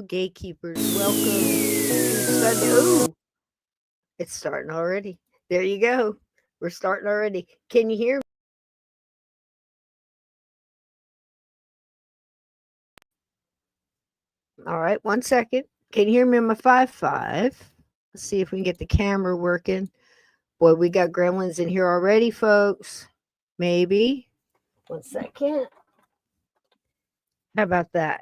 gatekeepers. Welcome to Sunday. Ooh, it's starting already. There you go. We're starting already. Can you hear me? All right, 1 second. Can you hear me on my 5-5? Let's see if we can get the camera working. Boy, we got gremlins in here already, folks. Maybe. 1 second. How about that?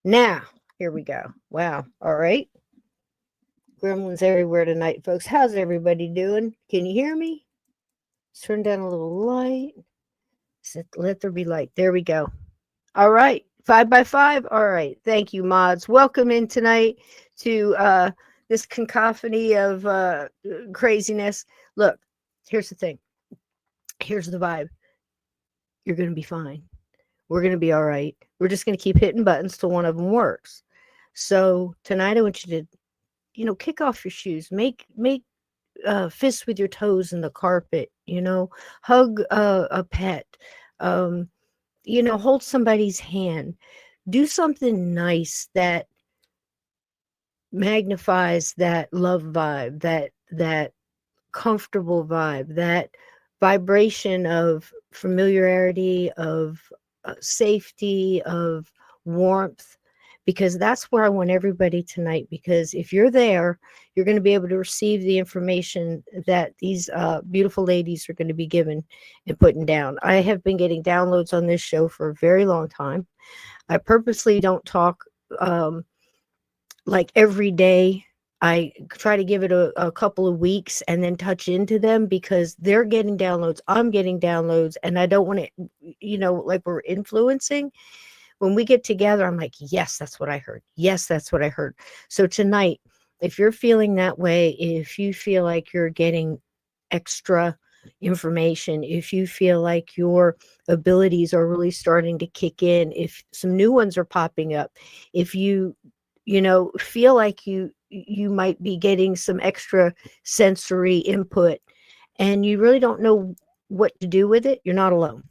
Now, here we go. Wow. All right. Gremlins everywhere tonight, folks. How's everybody doing? Can you hear me? Let's turn down a little light. Let there be light. There we go. All right. 5x5. All right. Thank you, mods. Welcome in tonight to this cacophony of craziness. Look, here's the thing. Here's the vibe. You're going to be fine. We're going to be all right. We're just going to keep hitting buttons till one of them works. So tonight I want you to, kick off your shoes. Make fists with your toes in the carpet. Hug a pet. Hold somebody's hand. Do something nice that magnifies that love vibe, that comfortable vibe, that vibration of familiarity, of safety, of warmth, because that's where I want everybody tonight. Because if you're there, you're going to be able to receive the information that these beautiful ladies are going to be given and putting down. I have been getting downloads on this show for a very long time. I purposely don't talk like every day. I try to give it a couple of weeks and then touch into them because they're getting downloads. I'm getting downloads, and I don't want to, like we're influencing. When we get together, I'm like, yes, that's what I heard. Yes, that's what I heard. So tonight, if you're feeling that way, if you feel like you're getting extra information, if you feel like your abilities are really starting to kick in, if some new ones are popping up, if you feel like you might be getting some extra sensory input and you really don't know what to do with it, you're not alone.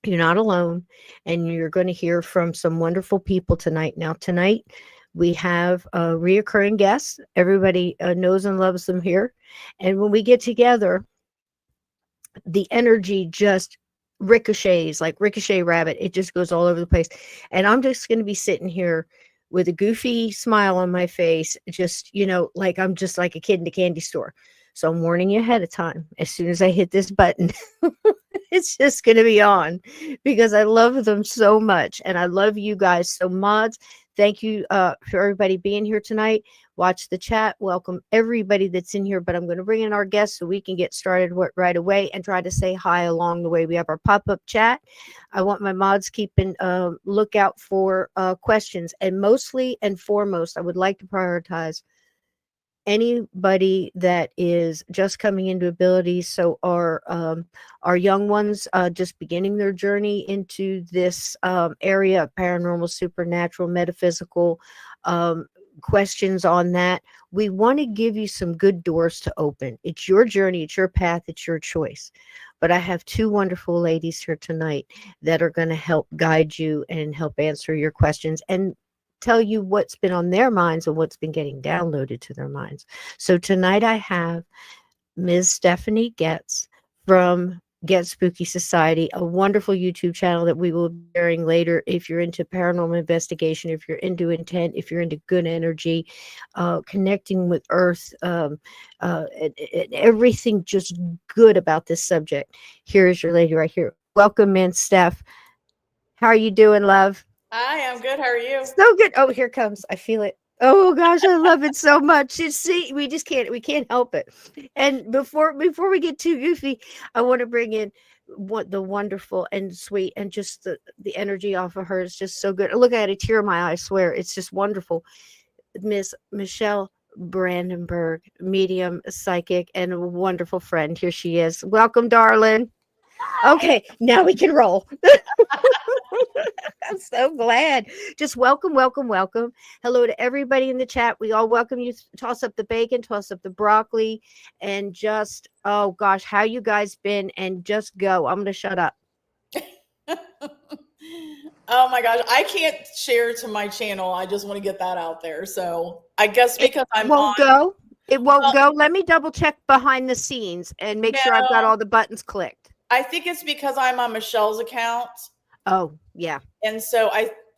You're not alone, and you're going to hear from some wonderful people tonight. Now, tonight we have reoccurring guests. Everybody knows and loves them here. And when we get together, the energy just ricochets like ricochet rabbit. It just goes all over the place. And I'm just going to be sitting here with a goofy smile on my face, just, like I'm just like a kid in the candy store. So I'm warning you ahead of time. As soon as I hit this button, it's just going to be on because I love them so much. And I love you guys. So mods, thank you for everybody being here tonight. Watch the chat. Welcome everybody that's in here. But I'm going to bring in our guests so we can get started right away and try to say hi along the way. We have our pop-up chat. I want my mods keeping lookout for questions. And mostly and foremost, I would like to prioritize anybody that is just coming into abilities. So our young ones just beginning their journey into this area of paranormal, supernatural, metaphysical, questions on that. We want to give you some good doors to open. It's your journey, it's your path, it's your choice. But I have two wonderful ladies here tonight that are going to help guide you and help answer your questions and tell you what's been on their minds and what's been getting downloaded to their minds. So tonight I have Ms. Stephanie Getz from Getz Spooky Society, a wonderful YouTube channel that we will be sharing later. If you're into paranormal investigation, if you're into intent, if you're into good energy, connecting with Earth, and everything just good about this subject, here's your lady right here. Welcome in, Steph. How are you doing, love? Hi, I'm good. How are you? So good. Oh, here comes. I feel it. Oh gosh, I love it so much. You see, we can't help it. And before we get too goofy, I want to bring in what the wonderful and sweet and just the energy off of her is just so good. Look at a tear in my eye, I swear. It's just wonderful. Miss Michelle Brandenburg, medium, psychic, and a wonderful friend. Here she is. Welcome, darling. Okay, now we can roll. I'm so glad. Just welcome, welcome, welcome. Hello to everybody in the chat. We all welcome you. Toss up the bacon, toss up the broccoli, and just, oh gosh, how you guys been? And just go. I'm going to shut up. Oh my gosh, I can't share to my channel. I just want to get that out there. So I guess It because I'm won't on, go. It won't well, go. Let me double check behind the scenes and make sure I've got no, all the buttons clicked. I think it's because I'm on Michelle's account. Oh, yeah. And so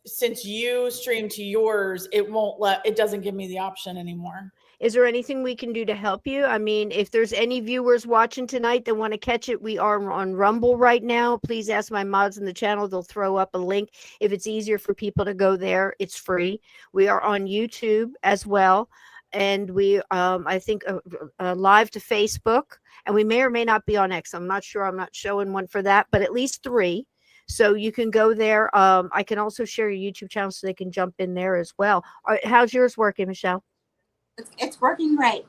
since you stream to yours, it doesn't give me the option anymore. Is there anything we can do to help you? I mean, if there's any viewers watching tonight that want to catch it, we are on Rumble right now. Please ask my mods in the channel. They'll throw up a link. If it's easier for people to go there, it's free. We are on YouTube as well. And we, I think, live to Facebook. And we may or may not be on X. I'm not sure. I'm not showing one for that, but at least 3. So you can go there. I can also share your YouTube channel so they can jump in there as well. All right, how's yours working, Michelle? It's working great.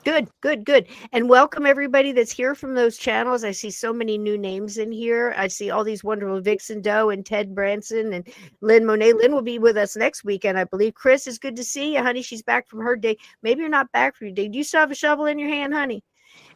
Good, good, good. And welcome everybody that's here from those channels. I see so many new names in here. I see all these wonderful Vixen Doe and Ted Branson and Lynn Monet. Lynn will be with us next weekend, I believe. Chris, is good to see you, honey. She's back from her day. Maybe you're not back from your day. Do you still have a shovel in your hand, honey?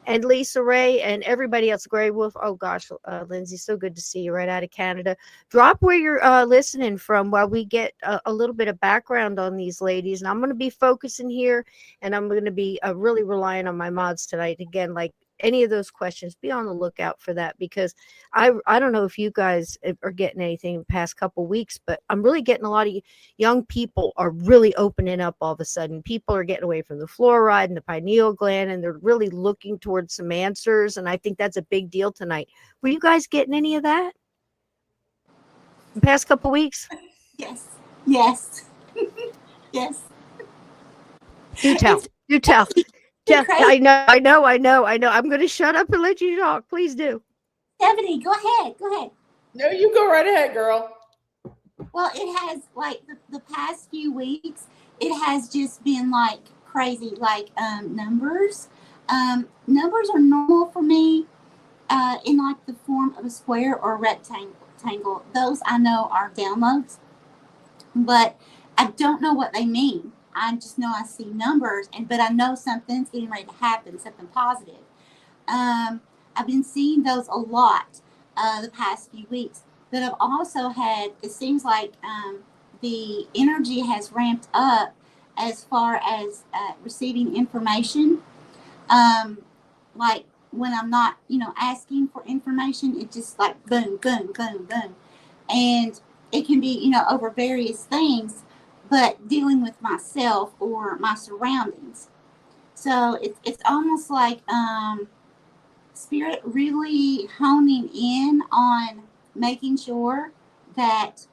And Lisa Ray and everybody else. Gray Wolf. Oh gosh, Lindsay, so good to see you right out of Canada. Drop where you're listening from while we get a little bit of background on these ladies. And I'm going to be focusing here, and I'm going to be really relying on my mods tonight. Again, like any of those questions, be on the lookout for that, because I don't know if you guys are getting anything in the past couple weeks, but I'm really getting a lot of young people are really opening up all of a sudden. People are getting away from the fluoride and the pineal gland, and they're really looking towards some answers. And I think that's a big deal tonight. Were you guys getting any of that in the past couple weeks? Yes. Yes. Yes. Do tell. Do tell. I know. I'm going to shut up and let you talk. Please do. Stephanie, go ahead. Go ahead. No, you go right ahead, girl. Well, it has, like, the past few weeks, it has just been like crazy. Like, numbers. Numbers are normal for me in like the form of a square or a rectangle. Those I know are downloads, but I don't know what they mean. I just know I see numbers, but I know something's getting ready to happen, something positive. I've been seeing those a lot the past few weeks, but I've also had, it seems like the energy has ramped up as far as receiving information. Like when I'm not, asking for information, it's just like boom, boom, boom, boom. And it can be, over various things, but dealing with myself or my surroundings. So it's almost like spirit really honing in on making sure that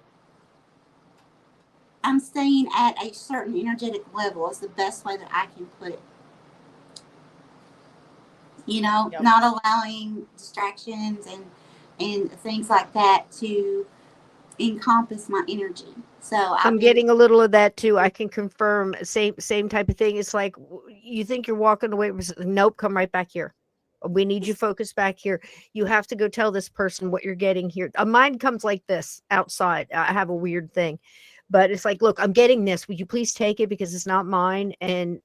I'm staying at a certain energetic level is the best way that I can put it. Yep. Not allowing distractions and things like that to encompass my energy. So I'm getting a little of that too. I can confirm same type of thing. It's like you think you're walking away from something. Nope, come right back here. We need you focused back here. You have to go tell this person what you're getting here. A mind comes like this outside. I have a weird thing, but it's like, look, I'm getting this. Would you please take it because it's not mine, and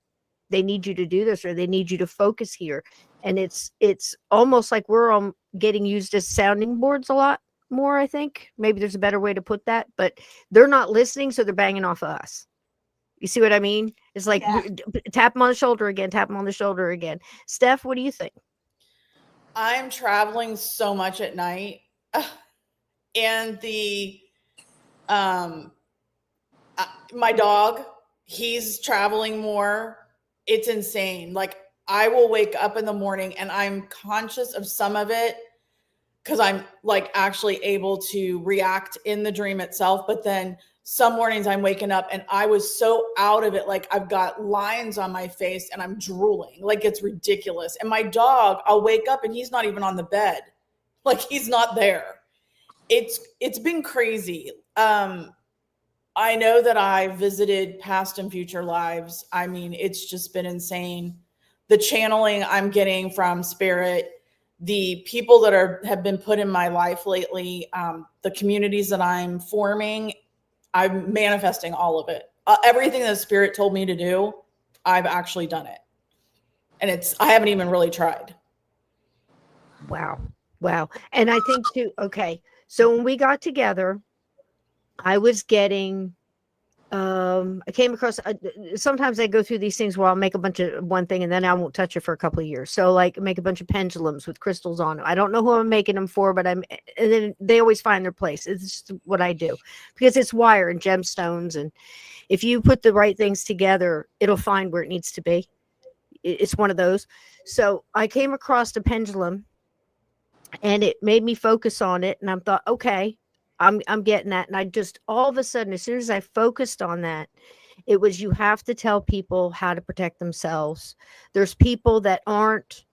they need you to do this, or they need you to focus here. And it's almost like we're getting used as sounding boards a lot more. I think maybe there's a better way to put that, but they're not listening, so they're banging off of us. You see what I mean? It's like, Yeah. tap them on the shoulder again, tap them on the shoulder again. Steph, what do you think? I'm traveling so much at night. And my dog, he's traveling more. It's insane. Like, I will wake up in the morning and I'm conscious of some of it because I'm like actually able to react in the dream itself. But then some mornings I'm waking up and I was so out of it. Like, I've got lines on my face and I'm drooling. Like, it's ridiculous. And my dog, I'll wake up and he's not even on the bed. Like, he's not there. It's been crazy. I know that I visited past and future lives. I mean, it's just been insane. The channeling I'm getting from spirit, the people that have been put in my life lately, the communities that I'm forming, I'm manifesting all of it. Everything that spirit told me to do, I've actually done it. And I haven't even really tried. Wow. And I think too, okay. So when we got together, I was getting, I came across, sometimes I go through these things where I'll make a bunch of one thing and then I won't touch it for a couple of years. So like make a bunch of pendulums with crystals on them. I don't know who I'm making them for, but and then they always find their place. It's just what I do because it's wire and gemstones. And if you put the right things together, it'll find where it needs to be. It's one of those. So I came across a pendulum and it made me focus on it. And I thought, okay, I'm getting that. And I just, all of a sudden, as soon as I focused on that, it was, you have to tell people how to protect themselves. There's people that aren't,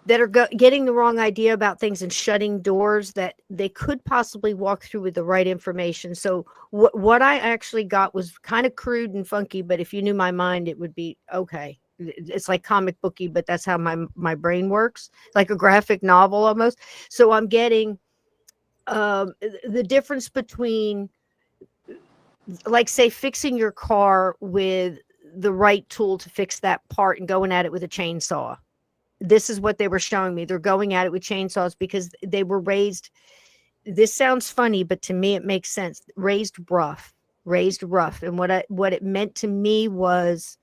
that are getting the wrong idea about things and shutting doors that they could possibly walk through with the right information. So what I actually got was kind of crude and funky, but if you knew my mind, it would be okay. It's like comic booky, but that's how my brain works, like a graphic novel almost. So I'm getting the difference between, like, say, fixing your car with the right tool to fix that part and going at it with a chainsaw. This is what they were showing me. They're going at it with chainsaws because they were raised. This sounds funny, but to me, it makes sense. Raised rough. And what it meant to me was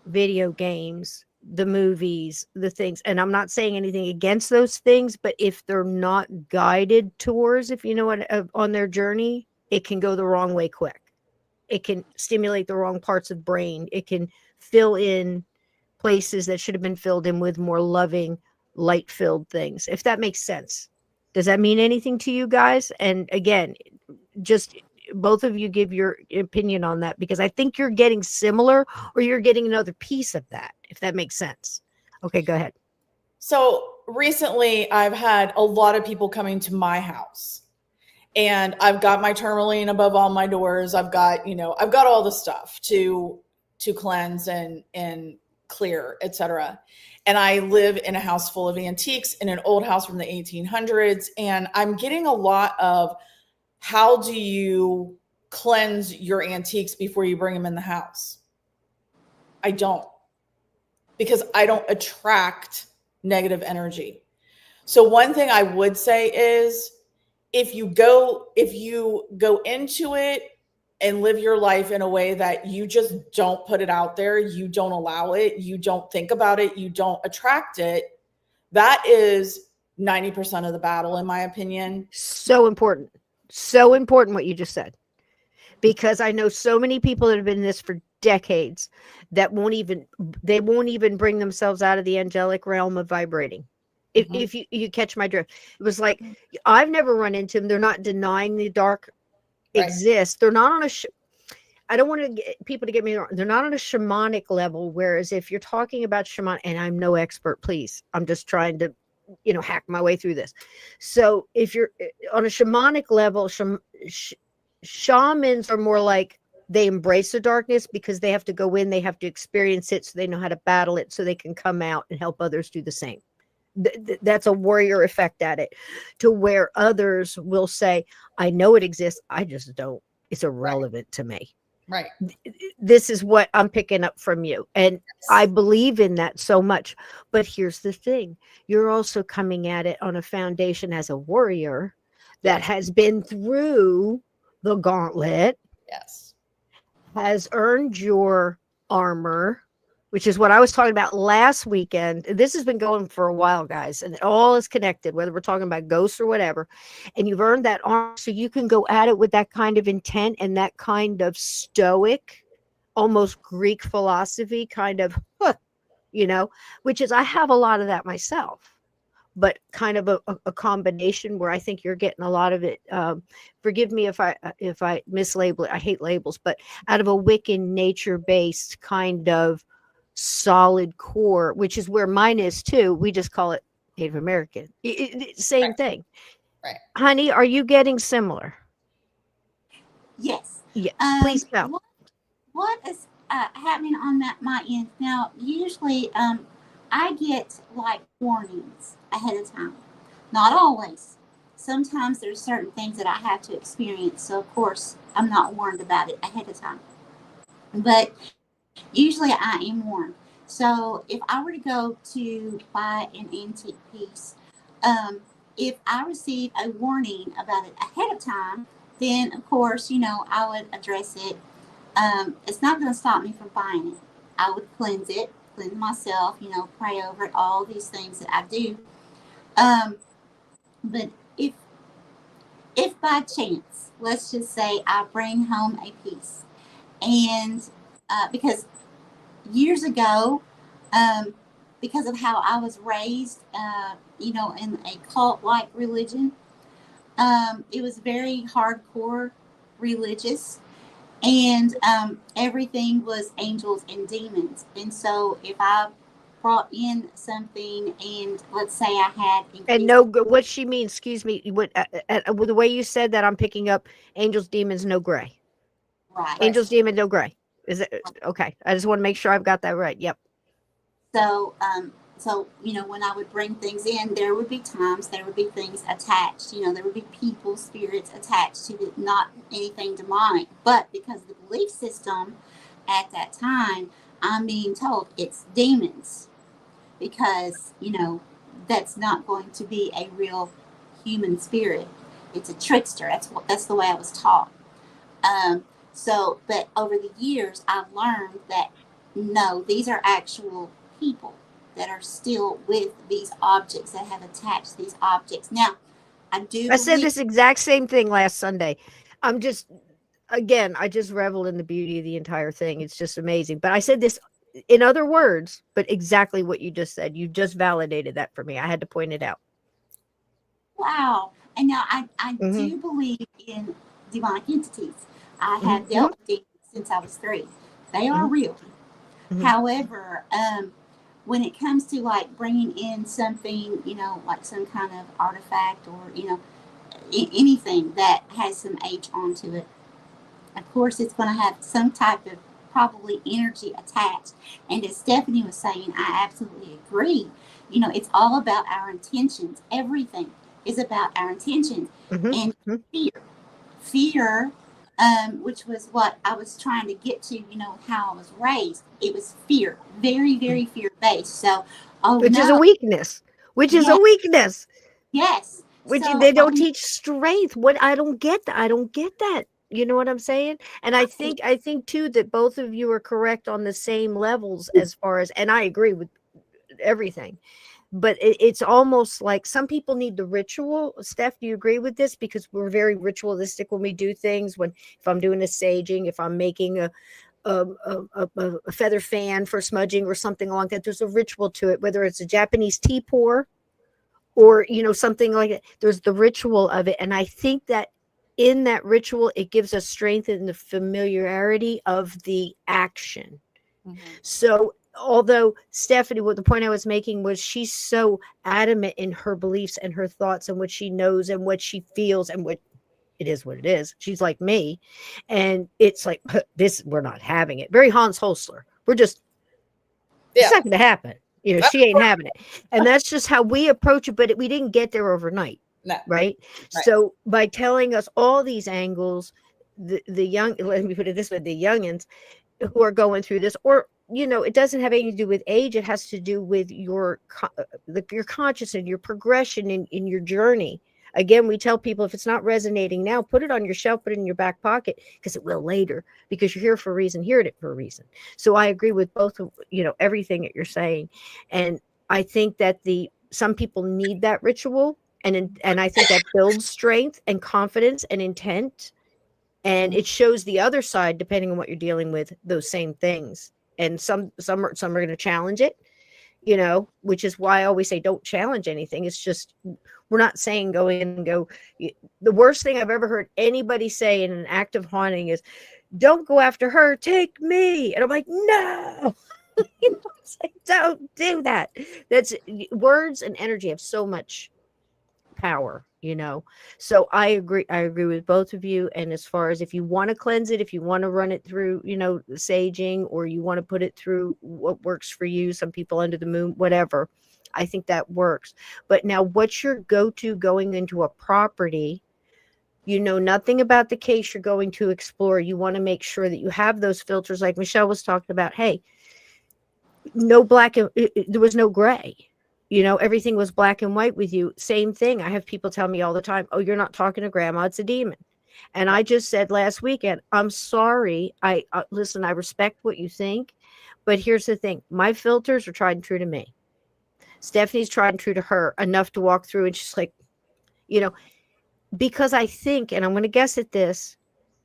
video games, the movies, the things. And I'm not saying anything against those things, but if they're not guided tours, if you know what, on their journey, it can go the wrong way quick. It can stimulate the wrong parts of brain. It can fill in places that should have been filled in with more loving, light-filled things, if that makes sense. Does that mean anything to you guys? And again, just both of you give your opinion on that, because I think you're getting similar or you're getting another piece of that, if that makes sense. Okay, go ahead. So recently I've had a lot of people coming to my house, and I've got my tourmaline above all my doors. I've got all the stuff to cleanse and clear, etc. And I live in a house full of antiques in an old house from the 1800s. And I'm getting a lot of, how do you cleanse your antiques before you bring them in the house? I don't, because I don't attract negative energy. So one thing I would say is, if you go into it and live your life in a way that you just don't put it out there, you don't allow it, you don't think about it, you don't attract it, that is 90% of the battle, in my opinion. So important what you just said, because I know so many people that have been in this for decades that won't even bring themselves out of the angelic realm of vibrating. If you catch my drift, it was like, I've never run into them. They're not denying the dark exists. They're not on a I don't want to get people to get me wrong. They're not on a shamanic level. Whereas if you're talking about shaman, and I'm no expert, please, I'm just trying to, hack my way through this. So if you're on a shamanic level, shamans are more like, they embrace the darkness because they have to go in, they have to experience it, so they know how to battle it, so they can come out and help others do the same. That's a warrior effect at it, to where others will say, I know it exists, I just don't, it's irrelevant to me. Right. This is what I'm picking up from you. And I believe in that so much. But here's the thing. You're also coming at it on a foundation as a warrior that has been through the gauntlet. Yes. Has earned your armor, which is what I was talking about last weekend. This has been going for a while, guys, and it all is connected, whether we're talking about ghosts or whatever. And you've earned that armor, so you can go at it with that kind of intent and that kind of stoic, almost Greek philosophy kind of, which is, I have a lot of that myself, but kind of a combination where I think you're getting a lot of it. Forgive me if I mislabel it. I hate labels, but out of a Wiccan nature-based kind of solid core, which is where mine is too. We just call it Native American. Same thing. Right. Honey, are you getting similar? Yes. Yeah. Please tell. What is happening on my end now? Usually, I get like warnings ahead of time. Not always. Sometimes there's certain things that I have to experience, so of course I'm not warned about it ahead of time. But usually I am warned. So if I were to go to buy an antique piece, if I receive a warning about it ahead of time, then of course, I would address it. It's not going to stop me from buying it. I would cleanse myself, pray over it, all these things that I do. But if by chance, let's just say I bring home a piece, and because years ago, because of how I was raised, in a cult-like religion, it was very hardcore religious, and everything was angels and demons. And so if I brought in something, and let's say I had And no, what she means, excuse me, what with the way you said that, I'm picking up angels, demons, no gray. right. Angels, demon, no gray. Is it okay? I just want to make sure I've got that right. Yep. So, when I would bring things in, there would be things attached. There would be people, spirits attached to it, not anything demonic. But because of the belief system at that time, I'm being told it's demons, because that's not going to be a real human spirit. It's a trickster. That's the way I was taught. But over the years, I've learned that no, these are actual people that are still with these objects, that have attached these objects. Now, I said this exact same thing last Sunday. I just revel in the beauty of the entire thing. It's just amazing. But I said this in other words, but exactly what you just said. You just validated that for me. I had to point it out. Wow. And now I do believe in demonic entities. I have dealt with demons since I was 3. They are real. However, when it comes to like bringing in something, like some kind of artifact, or, anything that has some age onto it, of course, it's going to have some type of probably energy attached. And as Stephanie was saying, I absolutely agree. It's all about our intentions. Everything is about our intentions. And fear, which was what I was trying to get to, how I was raised. It was fear, very, very fear-based. So, which is a weakness. Yes. Which they don't teach strength. I don't get that. You know what I'm saying? And I think too that both of you are correct on the same levels as far as, and I agree with everything. But it's almost like some people need the ritual. Steph, do you agree with this? Because we're very ritualistic when we do things. If I'm doing a saging, if I'm making a feather fan for smudging or something like that, there's a ritual to it. Whether it's a Japanese tea pour or something like that, there's the ritual of it. And I think that in that ritual, it gives us strength in the familiarity of the action. So although Stephanie, what the point I was making was, she's so adamant in her beliefs and her thoughts and what she knows and what she feels and what it is. She's like me. And it's like, this, we're not having it. Very Hans Holzler. It's not going to happen. She ain't having it. And that's just how we approach it. But we didn't get there overnight. No. Right? So by telling us all these angles, the young, let me put it this way, the youngins who are going through this, or it doesn't have anything to do with age. It has to do with your consciousness, your progression in your journey. Again, we tell people, if it's not resonating now, put it on your shelf, put it in your back pocket, because it will later, because you're here for a reason, hear it for a reason. So I agree with both of, everything that you're saying. And I think that some people need that ritual. And I think that builds strength and confidence and intent. And it shows the other side, depending on what you're dealing with, those same things. And some are going to challenge it, which is why I always say, don't challenge anything. It's just, we're not saying go in and go. The worst thing I've ever heard anybody say in an act of haunting is, don't go after her, take me. And I'm like, no, it's like, don't do that. That's, words and energy have so much power, so I agree with both of you. And as far as, if you want to cleanse it, if you want to run it through saging, or you want to put it through what works for you, some people under the moon, whatever, I think that works. But now, what's your go-to going into a property? Nothing about the case you're going to explore. You want to make sure that you have those filters, like Michelle was talking about. Hey, no black, there was no gray. everything was black and white with you. Same thing. I have people tell me all the time, oh, you're not talking to grandma, it's a demon. And I just said last weekend, I'm sorry. Listen, I respect what you think, but here's the thing. My filters are tried and true to me. Stephanie's tried and true to her enough to walk through. And she's like, because I think, and I'm going to guess at this,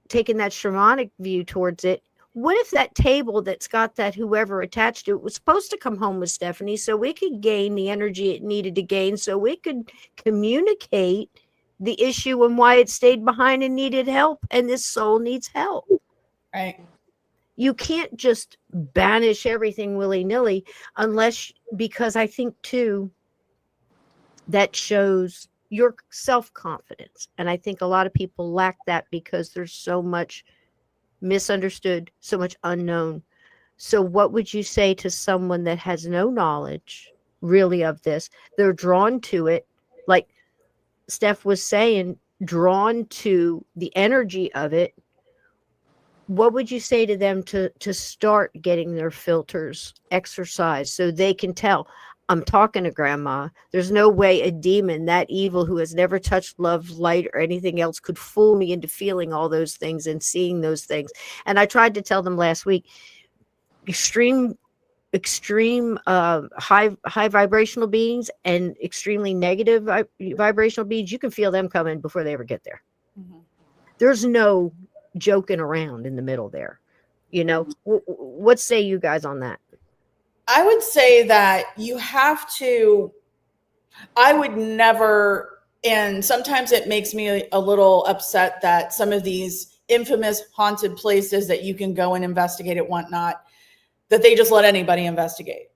taking that shamanic view towards it, what if that table that's got that whoever attached to it was supposed to come home with Stephanie so it could gain the energy it needed to gain so it could communicate the issue and why it stayed behind and needed help, and this soul needs help. Right. You can't just banish everything willy-nilly because I think too that shows your self-confidence, and I think a lot of people lack that because there's so much misunderstood, so much unknown. So what would you say to someone that has no knowledge really of this? They're drawn to it, like Steph was saying, drawn to the energy of it. What would you say to them to start getting their filters exercised so they can tell, I'm talking to grandma. There's no way a demon that evil who has never touched love, light, or anything else could fool me into feeling all those things and seeing those things. And I tried to tell them last week, extreme high vibrational beings and extremely negative vibrational beings, you can feel them coming before they ever get there. Mm-hmm. There's no joking around in the middle there. What say you guys on that? I would say that you have to, I would never, and sometimes it makes me a little upset that some of these infamous haunted places that you can go and investigate and whatnot, that they just let anybody investigate.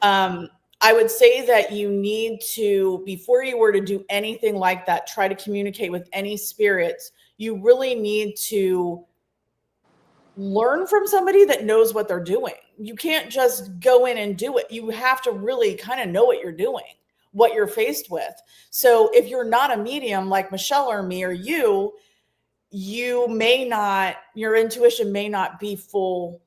I would say that you need to, before you were to do anything like that, try to communicate with any spirits, you really need to learn from somebody that knows what they're doing. You can't just go in and do it. You have to really kind of know what you're doing, what you're faced with. So if you're not a medium like Michelle or me or you may not, your intuition may not be full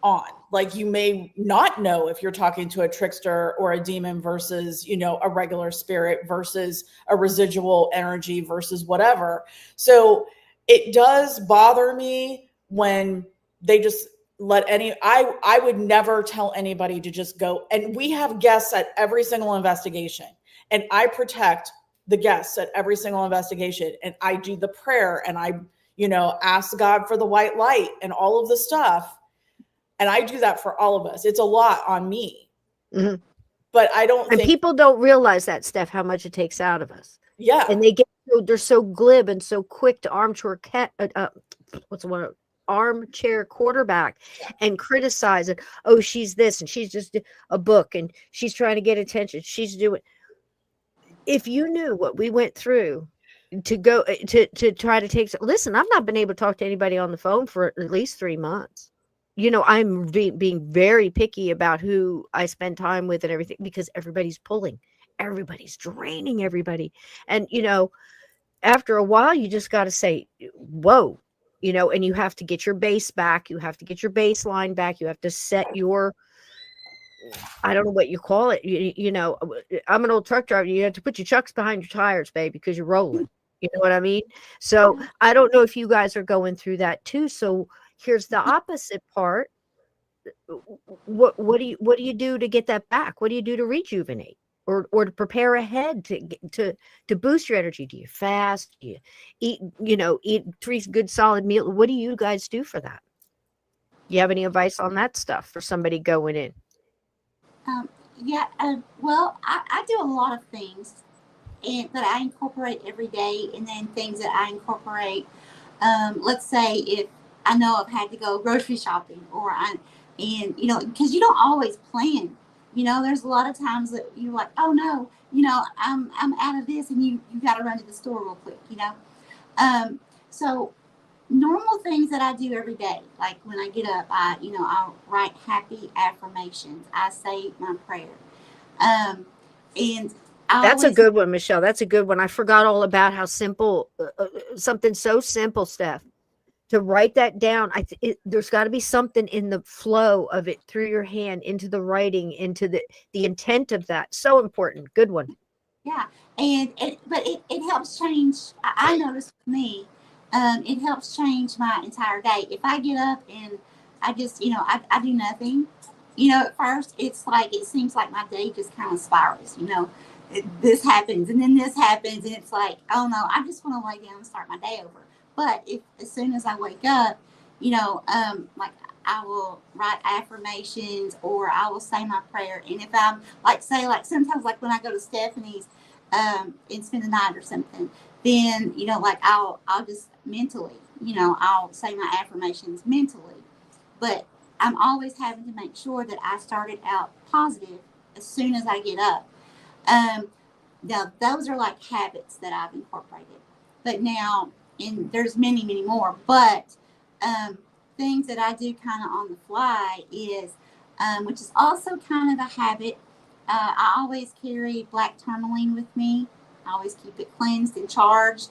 on. Like you may not know if you're talking to a trickster or a demon versus, a regular spirit versus a residual energy versus whatever. So it does bother me when they just let I would never tell anybody to just go. And we have guests at every single investigation, and I protect the guests at every single investigation. And I do the prayer, and I, ask God for the white light and all of the stuff. And I do that for all of us. It's a lot on me, mm-hmm. But I don't think people don't realize that, Steph, how much it takes out of us. Yeah. And they're so glib and so quick to armchair quarterback and criticize it. Oh, she's this and she's just a book and she's trying to get attention. She's doing. If you knew what we went through to go to try to listen, I've not been able to talk to anybody on the phone for at least 3 months. I'm being very picky about who I spend time with and everything because everybody's pulling, everybody's draining everybody. And, after a while, you just got to say, whoa, and you have to get your base back. You have to get your baseline back. You have to set your, I don't know what you call it. I'm an old truck driver. You have to put your chucks behind your tires, baby, because you're rolling. You know what I mean? So I don't know if you guys are going through that too. So here's the opposite part. What do you do to get that back? What do you do to rejuvenate or to prepare ahead to boost your energy? Do you fast? Do you eat 3 good solid meals? What do you guys do for that? You have any advice on that stuff for somebody going in? Well, I do a lot of things that I incorporate every day, and then things that I incorporate. Let's say if I know I've had to go grocery shopping, because you don't always plan. There's a lot of times that you're like, oh no, I'm out of this, and you got to run to the store real quick. So normal things that I do every day, like when I get up, I'll write happy affirmations. I say my prayer, and that's a good one, Michelle. That's a good one. I forgot all about how simple something so simple, Steph, to write that down. There's got to be something in the flow of it through your hand into the writing, into the intent of that. So important. Good one. Yeah, and it helps change. I noticed with me, it helps change my entire day. If I get up and I just, I do nothing, at first it's like, it seems like my day just kind of spirals, this happens and then this happens, and it's like, oh no, I just want to lay down and start my day over. But if as soon as I wake up, like I will write affirmations or I will say my prayer. And if I'm sometimes like when I go to Stephanie's and spend the night or something, then, like I'll just mentally, I'll say my affirmations mentally. But I'm always having to make sure that I started out positive as soon as I get up. Now those are like habits that I've incorporated. But now, and there's many, many more, but things that I do kind of on the fly is, which is also kind of a habit. I always carry black tourmaline with me. I always keep it cleansed and charged.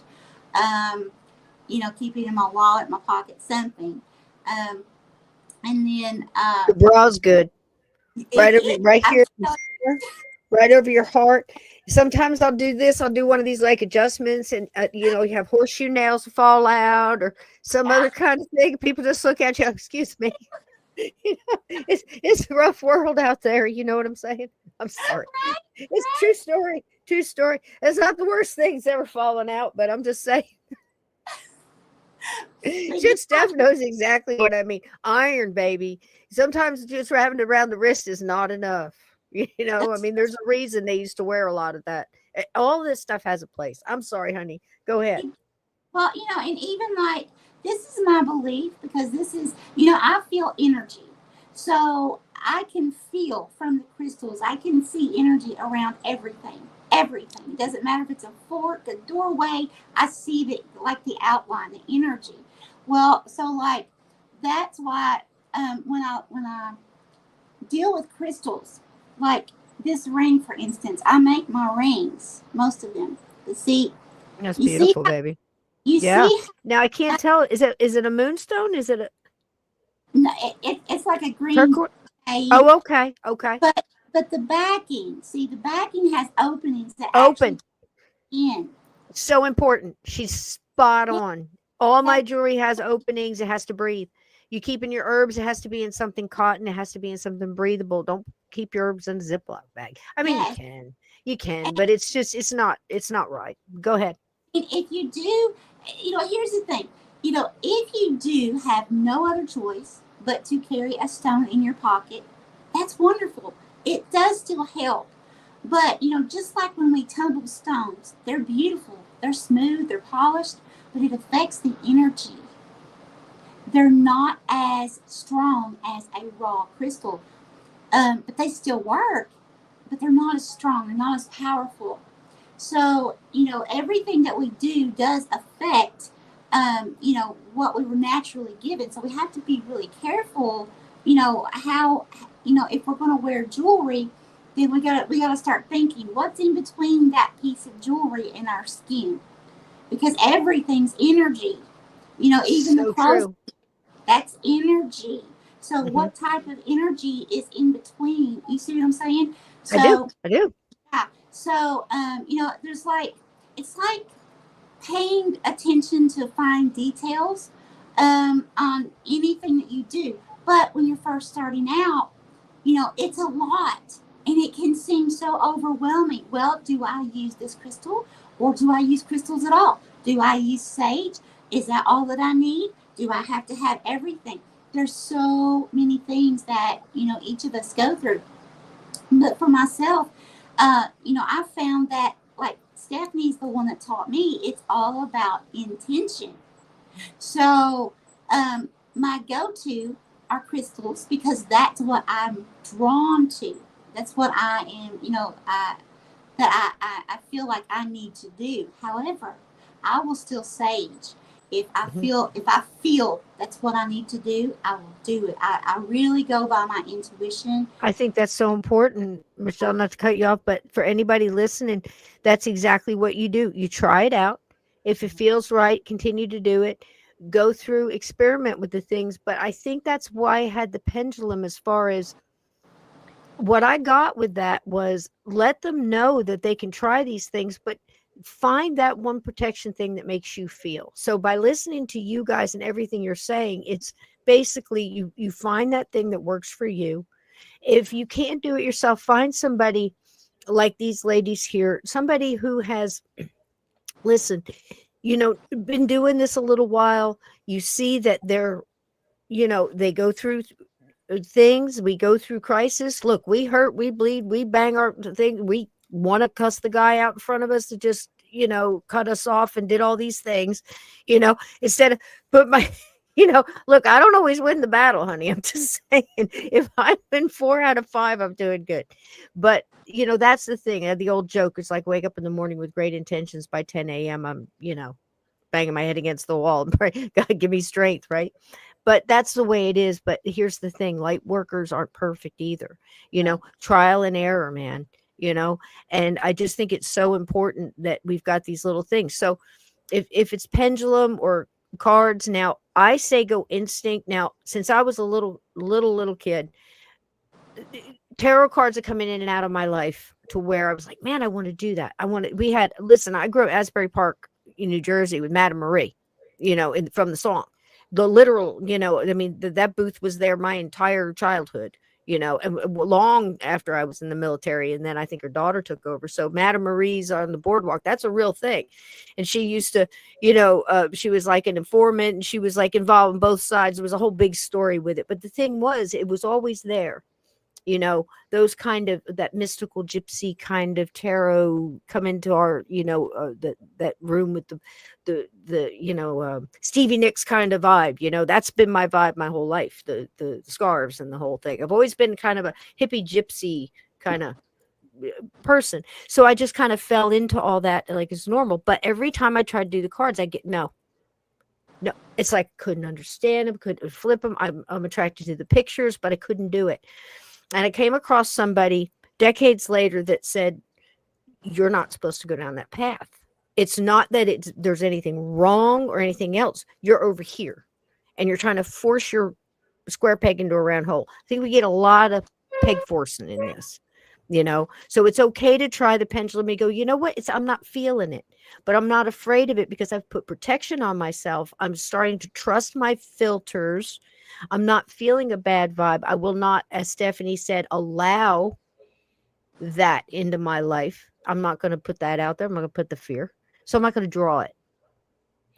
Keep it in my wallet, my pocket, something. And then the brow's good. Right here, right over your heart. Sometimes I'll do this. I'll do one of these like adjustments, and you have horseshoe nails fall out or some other kind of thing. People just look at you. Excuse me. It's a rough world out there. You know what I'm saying? I'm sorry. It's true story. True story. It's not the worst thing that's ever fallen out, but I'm just saying. Steph knows exactly what I mean. Iron, baby. Sometimes just having it around the wrist is not enough. I mean, there's a reason they used to wear a lot of that. All this stuff has a place. I'm sorry, honey. Go ahead. Well, and even like, this is my belief, because this is, I feel energy. So I can feel from the crystals, I can see energy around everything. Everything. It doesn't matter if it's a fork, a doorway. I see the outline, the energy. Well, so like, that's why when I deal with crystals, like this ring, for instance, I make my rings, most of them. See, that's beautiful, baby. See? Now I can't tell. Is it a moonstone? Is it a? No, it's like a green. Oh, okay. But the backing has openings that open in. So important. She's spot on. All my jewelry has openings. It has to breathe. You keep in your herbs, it has to be in something cotton. It has to be in something breathable. Don't keep your herbs in a Ziploc bag. I mean, you can, but it's not right. Go ahead. And if you do, here's the thing. If you do have no other choice but to carry a stone in your pocket, that's wonderful. It does still help. But, just like when we tumble stones, they're beautiful, they're smooth, they're polished, but it affects the energy. They're not as strong as a raw crystal, but they still work, but they're not as strong, they're not as powerful. So, everything that we do does affect, what we were naturally given. So we have to be really careful, how, if we're going to wear jewelry, then we gotta start thinking, what's in between that piece of jewelry and our skin? Because everything's energy, even so the clothes, true. That's energy. So what type of energy is in between? You see what I'm saying? So, I do. Yeah. So, there's it's like paying attention to fine details on anything that you do. But when you're first starting out, it's a lot and it can seem so overwhelming. Well, do I use this crystal or do I use crystals at all? Do I use sage? Is that all that I need? Do I have to have everything? There's so many things that, each of us go through. But for myself, I found that, like, Stephanie's the one that taught me, it's all about intention. So my go-to are crystals because that's what I'm drawn to. That's what I am, I feel like I need to do. However, I will still sage. If I feel that's what I need to do, I will do it. I really go by my intuition. I think that's so important, Michelle, not to cut you off, but for anybody listening, that's exactly what you do. You try it out. If it feels right, continue to do it. go through, experiment with the things. But I think that's why I had the pendulum. As far as what I got with that was, let them know that they can try these things, but find that one protection thing that makes you feel. So by listening to you guys and everything you're saying, it's basically you find that thing that works for you. If you can't do it yourself, find somebody like these ladies here, somebody who has, listen, been doing this a little while. You see that they're, they go through things. We go through crisis. Look, we hurt, we bleed, we bang our thing. We want to cuss the guy out in front of us to just, cut us off and did all these things, instead of put my, look, I don't always win the battle, honey. I'm just saying, if I win 4 out of 5, I'm doing good. But, that's the thing. The old joke is like, wake up in the morning with great intentions. By 10 a.m., I'm, banging my head against the wall and pray, God, give me strength, right? But that's the way it is. But here's the thing, light workers aren't perfect either, trial and error, man, and I just think it's so important that we've got these little things. So if it's pendulum or cards, now I say go instinct. Now, since I was a little kid, tarot cards are coming in and out of my life to where I was like, man, I want to do that. I grew up in Asbury Park in New Jersey with Madame Marie, from the song, the literal, that booth was there my entire childhood, and long after I was in the military. And then I think her daughter took over. So Madame Marie's on the boardwalk, that's a real thing. And she used to, she was like an informant, and she was like involved in both sides. There was a whole big story with it. But the thing was, it was always there. Those kind of, that mystical gypsy kind of tarot come into our, that room with the Stevie Nicks kind of vibe. That's been my vibe my whole life, the scarves and the whole thing. I've always been kind of a hippie gypsy kind of person. So I just kind of fell into all that like it's normal. But every time I try to do the cards, I get no, it's like couldn't understand them, couldn't flip them. I'm attracted to the pictures, but I couldn't do it. And I came across somebody decades later that said, you're not supposed to go down that path. It's not that there's anything wrong or anything else. You're over here and you're trying to force your square peg into a round hole. I think we get a lot of peg forcing in this, so it's okay to try the pendulum and go, you know what? I'm not feeling it, but I'm not afraid of it because I've put protection on myself. I'm starting to trust my filters. I'm not feeling a bad vibe. I will not, as Stephanie said, allow that into my life. I'm not going to put that out there. I'm not going to put the fear. So I'm not going to draw it.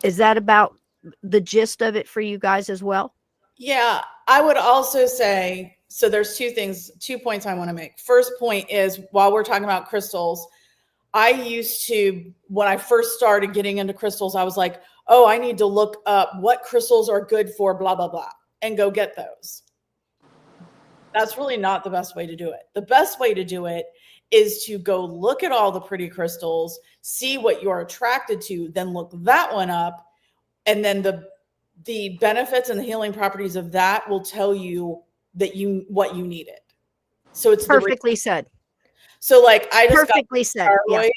Is that about the gist of it for you guys as well? Yeah, I would also say, so there's 2 points I want to make. First point is, while we're talking about crystals, I used to, when I first started getting into crystals, I was like, oh, I need to look up what crystals are good for blah, blah, blah, and go get those. That's really not the best way to do it. The best way to do it is to go look at all the pretty crystals, see what you're attracted to, then look that one up. And then the benefits and the healing properties of that will tell you that what you needed. So it's perfectly said. So like I just perfectly said. Yeah.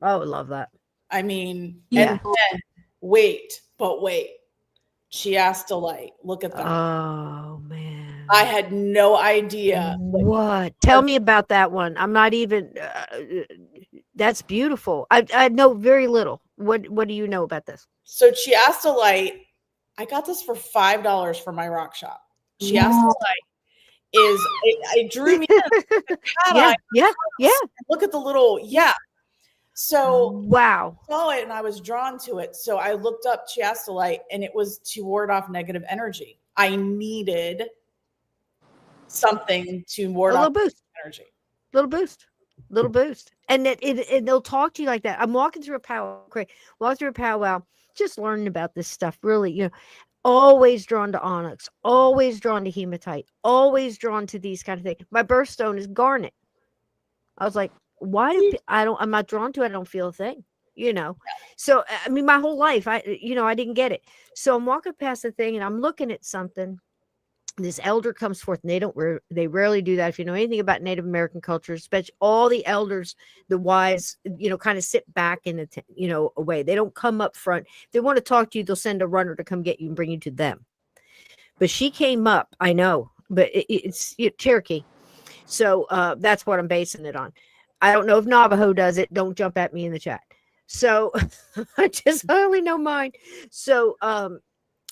Oh, I love that. I mean, yeah. And then wait. Chiastolite. Look at that. Oh man. I had no idea. What? Tell me about that one. I'm not even that's beautiful. I know very little. What do you know about this? So chiastolite, I got this for $5 for my rock shop. Chiastolite is it drew me in. Yeah. Look at the little So wow. I saw it and I was drawn to it. So I looked up chiastolite and it was to ward off negative energy. I needed something to ward off energy. Little boost. And they'll talk to you like that. I'm walking through a powwow, just learning about this stuff. Really, always drawn to onyx, always drawn to hematite, always drawn to these kind of things. My birthstone is garnet. I was like, I'm not drawn to it. I don't feel a thing, So, I mean, my whole life, I didn't get it. So I'm walking past the thing and I'm looking at something this elder comes forth, and they rarely do that. If you know anything about Native American culture, especially all the elders, the wise, kind of sit back in away. They don't come up front. If they want to talk to you, they'll send a runner to come get you and bring you to them. But she came up, I know, but it's Cherokee. So that's what I'm basing it on. I don't know if Navajo does it. Don't jump at me in the chat. So I only know mine. So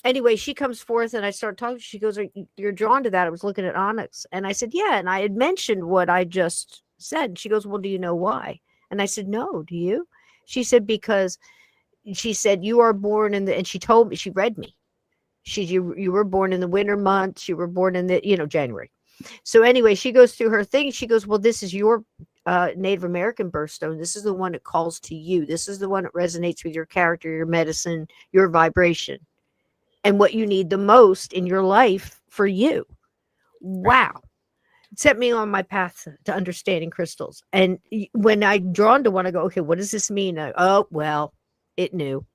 anyway, she comes forth and I start talking. She goes, "You're drawn to that." I was looking at onyx. And I said, "Yeah." And I had mentioned what I just said. She goes, "Well, do you know why?" And I said, "No, do you?" She said, "Because," she said, "you are born in the," and she told me, she read me. You were born in the winter months. You were born in the, January. So anyway, she goes through her thing. She goes, "Well, this is your Native American birthstone. This is the one that calls to you. This is the one that resonates with your character, your medicine, your vibration, and what you need the most in your life for you." Wow. It set me on my path to understanding crystals. And when I'm drawn to one, I go, "Okay, what does this mean?" Oh, well, it knew.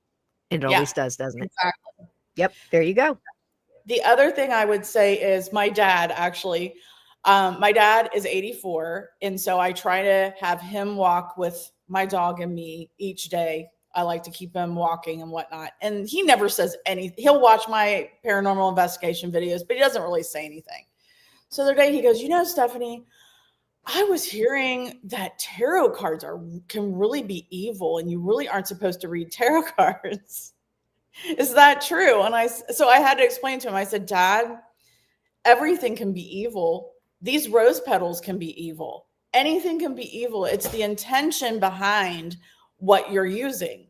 And it always does, doesn't it? Exactly. Yep. There you go. The other thing I would say is my dad my dad is 84. And so I try to have him walk with my dog and me each day. I like to keep him walking and whatnot. And he never says anything. He'll watch my paranormal investigation videos, but he doesn't really say anything. So the other day he goes, "Stephanie, I was hearing that tarot cards can really be evil, and you really aren't supposed to read tarot cards. Is that true?" And so I had to explain to him. I said, "Dad, everything can be evil. These rose petals can be evil. Anything can be evil. It's the intention behind what you're using.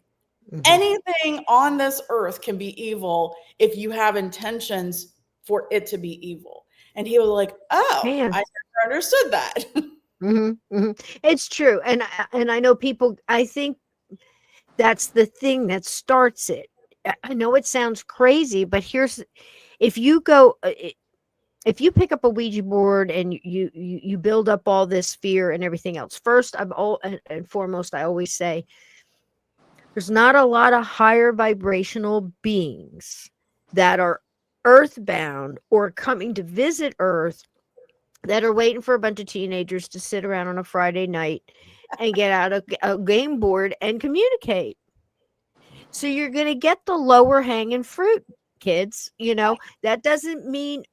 Mm-hmm. Anything on this earth can be evil if you have intentions for it to be evil." And he was like, "Oh, man, I never understood that." Mm-hmm, mm-hmm. It's true. And I know people, I think that's the thing that starts it. I know it sounds crazy, but if you pick up a Ouija board and you build up all this fear and everything else, first, and foremost, I always say, there's not a lot of higher vibrational beings that are earthbound or coming to visit Earth that are waiting for a bunch of teenagers to sit around on a Friday night and get out a game board and communicate. So you're going to get the lower hanging fruit, kids. That doesn't mean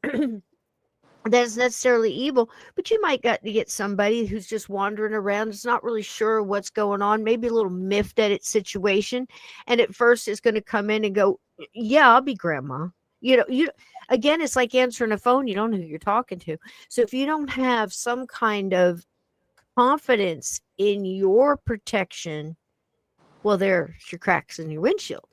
that's necessarily evil, but you might get somebody who's just wandering around. It's not really sure what's going on, maybe a little miffed at its situation. And at first it's going to come in and go, "Yeah, I'll be grandma." Again, it's like answering a phone. You don't know who you're talking to. So if you don't have some kind of confidence in your protection, well, there's your cracks in your windshield.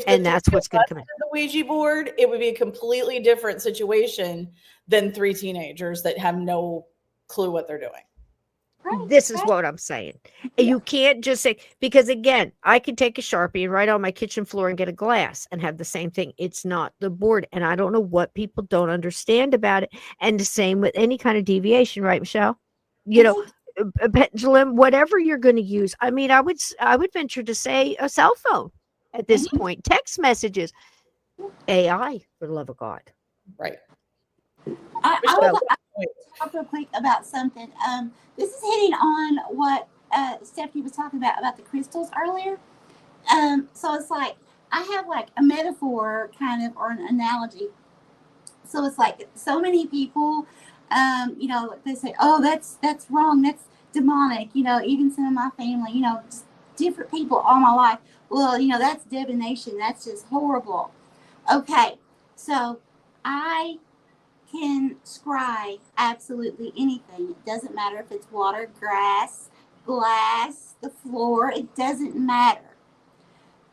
And that's what's going to come in. The Ouija board, it would be a completely different situation than 3 teenagers that have no clue what they're doing. Right. This is what I'm saying. Yeah. You can't just say, because again, I could take a Sharpie and write on my kitchen floor and get a glass and have the same thing. It's not the board. And I don't know what people don't understand about it. And the same with any kind of deviation, right, Michelle? A pendulum, whatever you're going to use. I mean, I would venture to say a cell phone at this point, text messages, AI, for the love of God. Right. I would like to talk real quick about something. This is hitting on what Stephanie was talking about the crystals earlier. So it's like, I have like a metaphor kind of, or an analogy. So it's like, so many people, they say, "Oh, that's wrong. That's demonic." Even some of my family, just different people all my life. Well, that's divination. That's just horrible. Okay. So I can scry absolutely anything. It doesn't matter if it's water, grass, glass, the floor. It doesn't matter.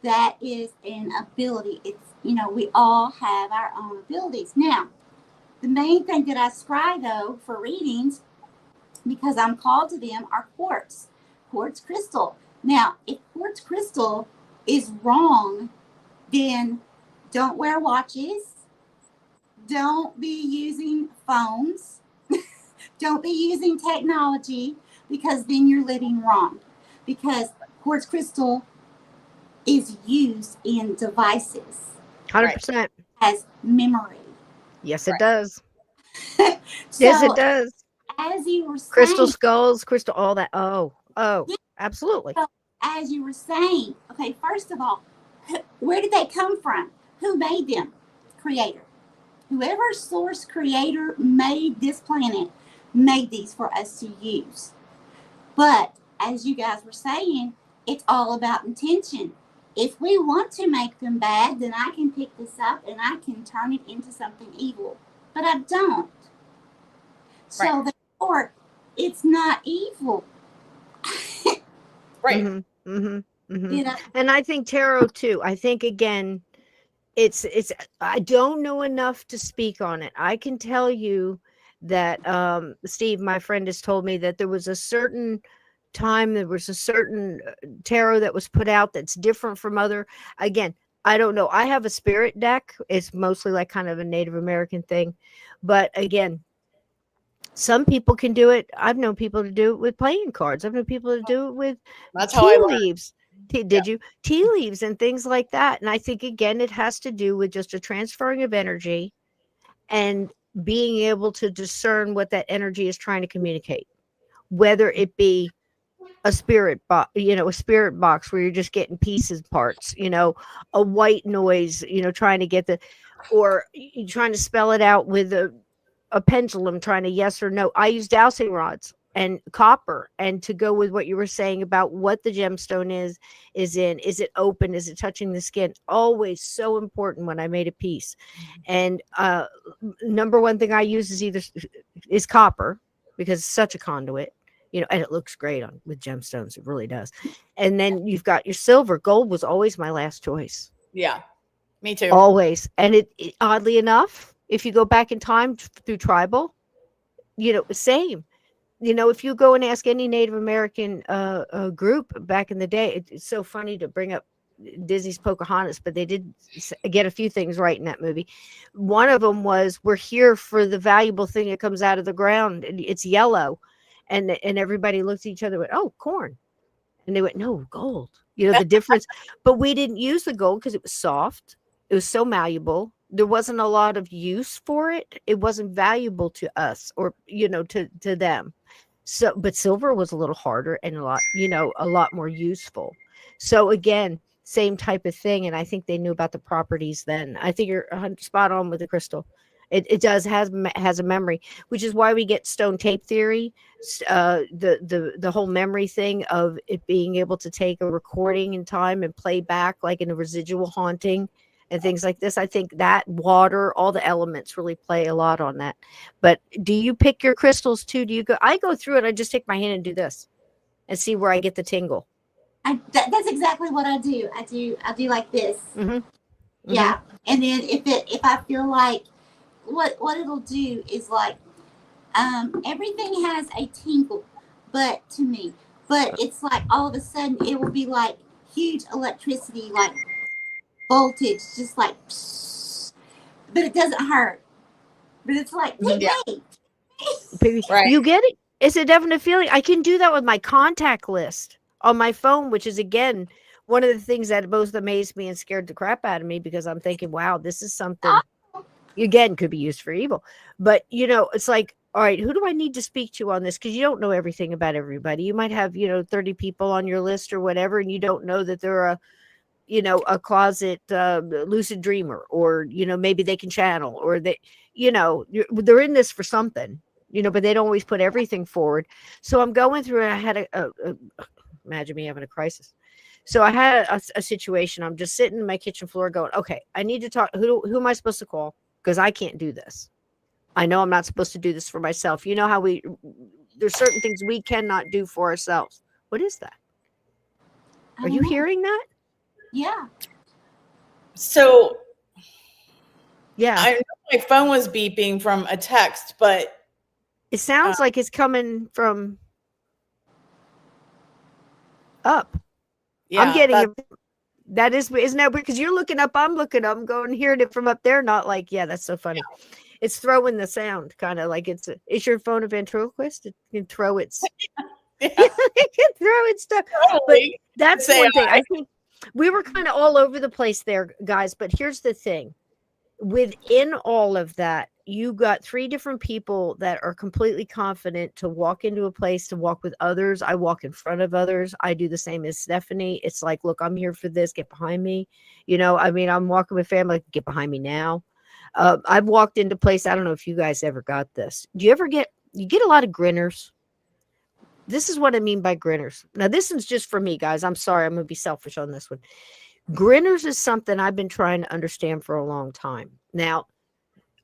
That is an ability. It's, we all have our own abilities. Now, the main thing that I scry, though, for readings, because I'm called to them, are quartz crystal. Now, if quartz crystal is wrong, then don't wear watches. Don't be using phones. Don't be using technology, because then you're living wrong. Because quartz crystal is used in devices. 100%. As memory. Yes, it does. So, Yes, it does. as you were Crystal saying, skulls, crystal, all that. Oh, yeah, absolutely. so as you were saying, okay, first of all, where did they come from? Who made them? Creator. Whoever source creator made this planet made these for us to use. But as you guys were saying, it's all about intention. If we want to make them bad, then I can pick this up and I can turn it into something evil. But I don't. So therefore, it's not evil. Right. Mm-hmm, mm-hmm, mm-hmm. You know? And I think tarot too. I think again, it's I don't know enough to speak on it. I can tell you that Steve, my friend, has told me that there was a certain time, there was a certain tarot that was put out that's different from other. Again, I don't know. I have a spirit deck. It's mostly like kind of a Native American thing, but again, some people can do it. I've known people to do it with playing cards. I've known people to do it with That's how I tea learned. leaves. Did you? Tea leaves and things like that. And I think, again, it has to do with just a transferring of energy and being able to discern what that energy is trying to communicate, whether it be a spirit box, a spirit box where you're just getting pieces, parts, a white noise, trying to get or you trying to spell it out with a pendulum, trying to yes or no. I use dowsing rods and copper, and to go with what you were saying about what the gemstone is it open, is it touching the skin, always so important when I made a piece. And number one thing I use is copper, because it's such a conduit, and it looks great on with gemstones, it really does. And then you've got your silver. Gold was always my last choice. Yeah, me too. Always. And it oddly enough, if you go back in time through tribal, same. If you go and ask any Native American group back in the day, it's so funny to bring up Disney's Pocahontas, but they did get a few things right in that movie. One of them was, we're here for the valuable thing that comes out of the ground, and it's yellow. And everybody looked at each other and went, oh, corn. And they went, no, gold. The difference. But we didn't use the gold because it was soft. It was so malleable. There wasn't a lot of use for it. It wasn't valuable to us or, to them. So, but silver was a little harder and a lot more useful. So again, same type of thing. And I think they knew about the properties then. I think you're spot on with the crystal. It has a memory, which is why we get stone tape theory, the whole memory thing of it being able to take a recording in time and play back like in a residual haunting and things like this. I think that water, all the elements really play a lot on that. But do you pick your crystals too? I go through it. I just take my hand and do this and see where I get the tingle. That's exactly what I do. I do like this. Mm-hmm. Yeah. And then if I feel like what it'll do is like, everything has a tingle, but to me, it's like all of a sudden it will be like huge electricity, like voltage, just like, but it doesn't hurt. But it's like, hey. Right. You get it? It's a definite feeling. I can do that with my contact list on my phone, which is, again, one of the things that both amazed me and scared the crap out of me, because I'm thinking, wow, this is something, again, could be used for evil. But, it's like, all right, who do I need to speak to on this? Because you don't know everything about everybody. You might have, 30 people on your list or whatever, and you don't know that they're a closet lucid dreamer, or, maybe they can channel, or they, they're in this for something, but they don't always put everything forward. So I'm going through, and I had imagine me having a crisis. So I had a situation. I'm just sitting in my kitchen floor going, okay, I need to talk. Who am I supposed to call? Because I can't do this. I know I'm not supposed to do this for myself. You know how there's certain things we cannot do for ourselves. What is that? Are you hearing that? Yeah. So, yeah, I know my phone was beeping from a text, but it sounds like it's coming from up. Yeah, I'm getting it. That isn't that weird? Because you're looking up, I'm looking up, I'm going hearing it from up there. Not like, yeah, that's so funny. Yeah. It's throwing the sound, kind of like is your phone a ventriloquist? It can throw its it can throw its stuff. Totally. But that's one thing. I think we were kind of all over the place there, guys. But here's the thing. within all of that, you got 3 different people that are completely confident to walk into a place, to walk with others. I walk in front of others. I do the same as Stephanie. It's like, look, I'm here for this. Get behind me. I mean, I'm walking with family. Get behind me now. I've walked into place. I don't know if you guys ever got this. Do you ever you get a lot of grinners? This is what I mean by grinners. Now, this is just for me, guys. I'm sorry. I'm going to be selfish on this one. Grinners is something I've been trying to understand for a long time. Now,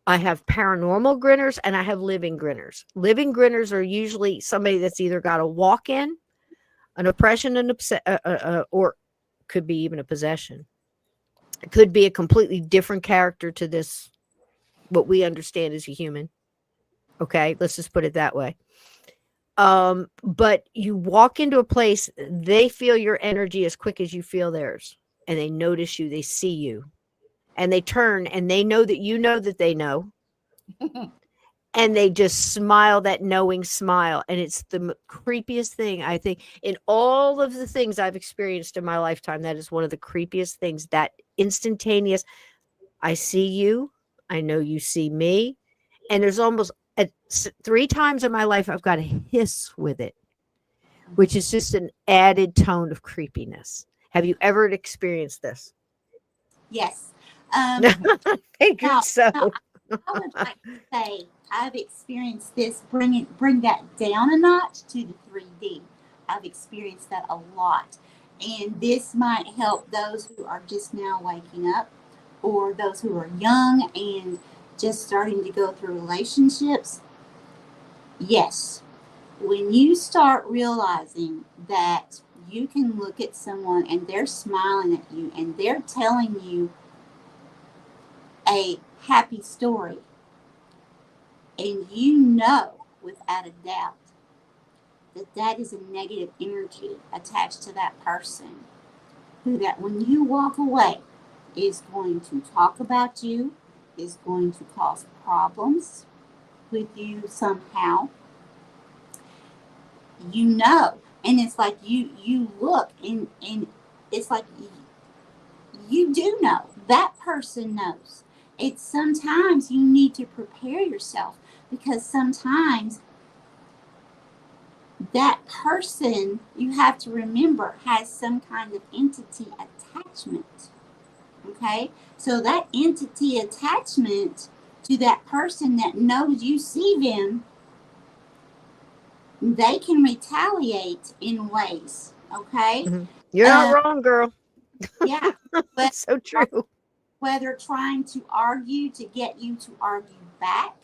I have paranormal grinners and I have living grinners. Living grinners are usually somebody that's either got a walk-in, an oppression, or could be even a possession. It could be a completely different character to this, what we understand as a human. Okay, let's just put it that way. But you walk into a place, they feel your energy as quick as you feel theirs, and they notice you, they see you, and they turn and they know that you know that they know. And they just smile, that knowing smile. And it's the creepiest thing, I think, in all of the things I've experienced in my lifetime. That is one of the creepiest things, that instantaneous, I see you, I know you see me. And there's almost 3 times in my life I've got a hiss with it, which is just an added tone of creepiness. Have you ever experienced this? Yes. I figured so. I would like to say I've experienced this, bring that down a notch to the 3D. I've experienced that a lot. And this might help those who are just now waking up, or those who are young and just starting to go through relationships. Yes, when you start realizing that you can look at someone and they're smiling at you and they're telling you a happy story, and you know without a doubt that is a negative energy attached to that person, who that when you walk away is going to talk about you, is going to cause problems with you somehow, and it's like you look and it's like you do know, that person knows. It's sometimes you need to prepare yourself, because sometimes that person, you have to remember, has some kind of entity attachment. Okay? So that entity attachment to that person that knows you see them, they can retaliate in ways. Okay? Mm-hmm. You're not wrong, girl. Yeah. That's so true. Whether trying to argue to get you to argue back,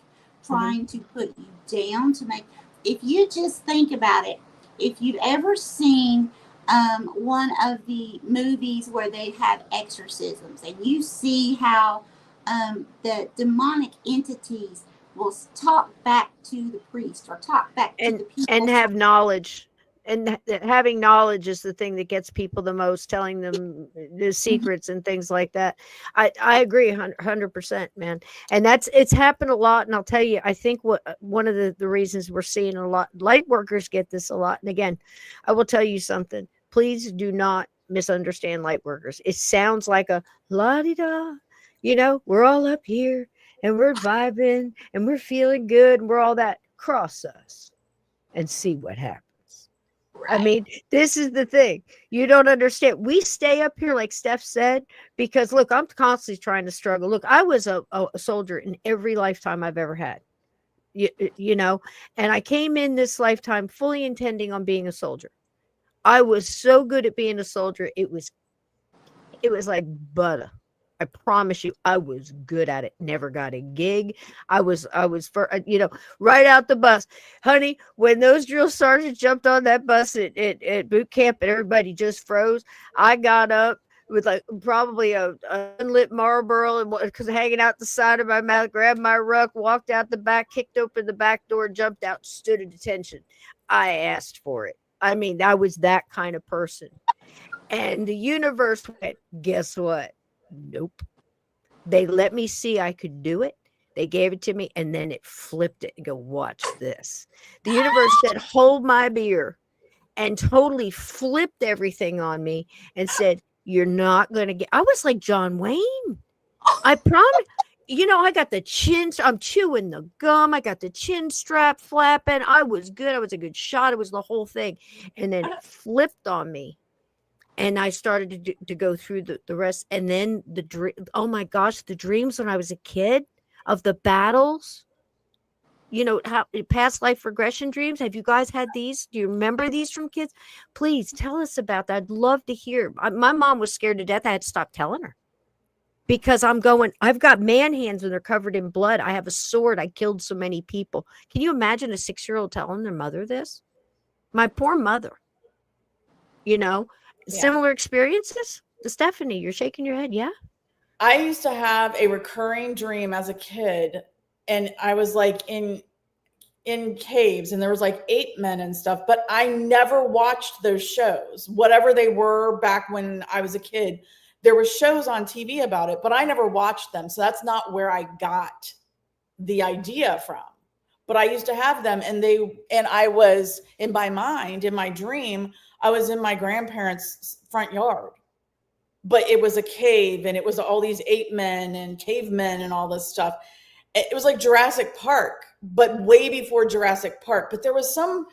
trying to put you down to make, if you just think about it, if you've ever seen one of the movies where they have exorcisms, and you see how the demonic entities will talk back to the priest or talk back to the people. And have knowledge. And having knowledge is the thing that gets people the most, telling them the secrets and things like that. I agree 100%, man. And it's happened a lot. And I'll tell you, I think one of the reasons we're seeing a lot, light workers get this a lot. And again, I will tell you something. Please do not misunderstand light workers. It sounds like a la-di-da, we're all up here and we're vibing and we're feeling good and we're all that. Cross us and see what happens. Right. I mean, this is the thing. You don't understand. We stay up here, like Steph said, because look, I'm constantly trying to struggle. Look, I was a soldier in every lifetime I've ever had, and I came in this lifetime fully intending on being a soldier. I was so good at being a soldier. It was like butter. I promise you, I was good at it. Never got a gig. I was for, right out the bus, honey. When those drill sergeants jumped on that bus at boot camp and everybody just froze, I got up with like probably a unlit Marlboro and because hanging out the side of my mouth, grabbed my ruck, walked out the back, kicked open the back door, jumped out, stood at attention. I asked for it. I mean, I was that kind of person. And the universe went, guess what? Nope. They let me see I could do it. They gave it to me, and then it flipped it and go, watch this. The universe said, hold my beer, and totally flipped everything on me and said, you're not going to get. I was like John Wayne. I promise. I got the chin, I'm chewing the gum. I got the chin strap flapping. I was good. I was a good shot. It was the whole thing. And then it flipped on me. And I started to go through the rest. And then oh my gosh, the dreams when I was a kid of the battles, how past life regression dreams. Have you guys had these? Do you remember these from kids? Please tell us about that. I'd love to hear. My mom was scared to death. I had to stop telling her. Because I've got man hands and they're covered in blood. I have a sword. I killed so many people. Can you imagine a 6-year-old telling their mother this? My poor mother. Similar experiences? Stephanie, you're shaking your head. Yeah. I used to have a recurring dream as a kid, and I was like in caves, and there was like ape men and stuff, but I never watched those shows, whatever they were back when I was a kid. There were shows on TV about it, but I never watched them. So that's not where I got the idea from. But I used to have them, and I was in my mind, in my dream, I was in my grandparents' front yard, but it was a cave, and it was all these ape men and cavemen and all this stuff. It was like Jurassic Park, but way before Jurassic Park. But there was some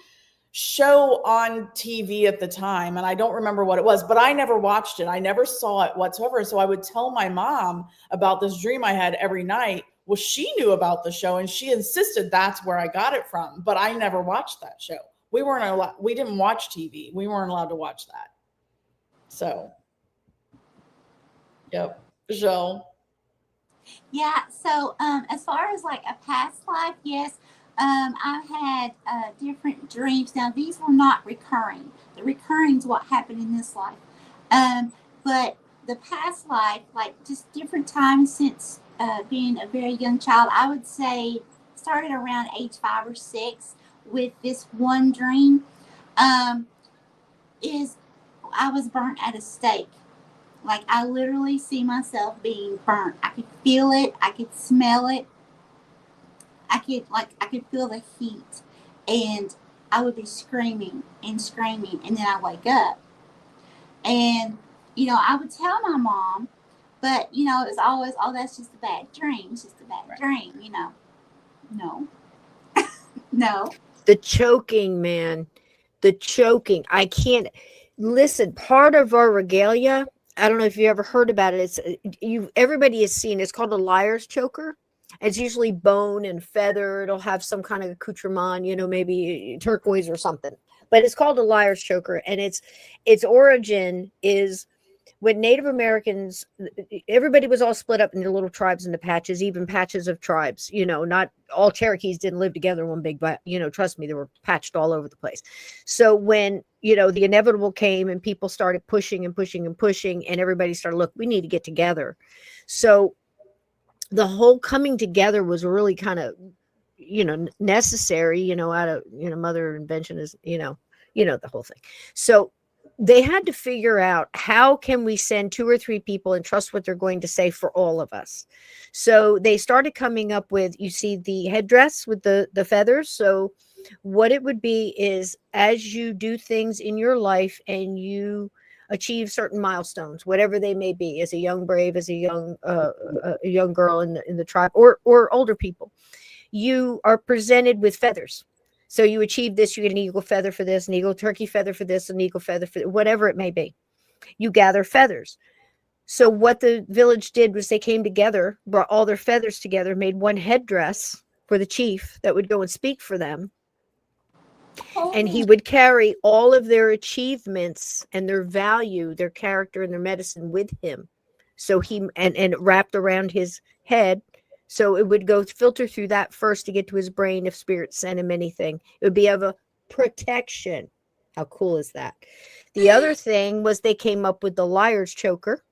show on TV at the time, and I don't remember what it was, but I never watched it. I never saw it whatsoever. So I would tell my mom about this dream I had every night. Well, she knew about the show, and she insisted that's where I got it from, but I never watched that show. We didn't watch TV. We weren't allowed to watch that. So, yep. Joe. Yeah. So, as far as like a past life, yes, I've had different dreams. Now, these were not recurring. The recurring is what happened in this life. But the past life, like just different times since being a very young child, I would say started around age 5 or 6 with this one dream, is I was burnt at a stake. Like I literally see myself being burnt. I could feel it. I could smell it. I could feel the heat, and I would be screaming and screaming, and then I wake up, and I would tell my mom, but it was always, oh, that's just a bad dream. It's just a bad dream. No, no. The choking, man, the choking. I can't listen. Part of our regalia. I don't know if you ever heard about it. Everybody has seen. It's called a liar's choker. It's usually bone and feather. It'll have some kind of accoutrement, maybe turquoise or something. But it's called a liar's choker, and its origin is when Native Americans, everybody was all split up into little tribes into patches, even patches of tribes. Not all Cherokees didn't live together in one big, but trust me, they were patched all over the place. So when the inevitable came and people started pushing and pushing and pushing, and everybody started, look, we need to get together. So the whole coming together was really kind of, necessary, out of, mother invention is, the whole thing. So they had to figure out, how can we send 2 or 3 people and trust what they're going to say for all of us? So they started coming up with, you see the headdress with the feathers. So what it would be is, as you do things in your life and you achieve certain milestones, whatever they may be, as a young brave, as a young girl in the tribe, or older people, you are presented with feathers. So you achieve this, you get an eagle feather for this, an eagle turkey feather for this, an eagle feather for whatever it may be. You gather feathers. So what the village did was they came together, brought all their feathers together, made one headdress for the chief that would go and speak for them. And he would carry all of their achievements and their value, their character and their medicine with him. So and it wrapped around his head. So it would go filter through that first to get to his brain if spirit sent him anything. It would be of a protection. How cool is that? The other thing was they came up with the liar's choker.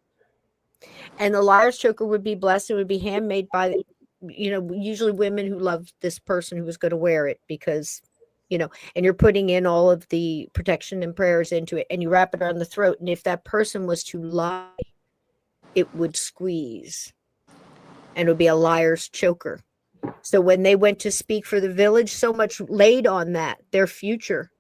And the liar's choker would be blessed. It would be handmade by, usually women who loved this person who was going to wear it, because and you're putting in all of the protection and prayers into it, and you wrap it around the throat. And if that person was to lie, it would squeeze, and it would be a liar's choker. So when they went to speak for the village, so much laid on that, their future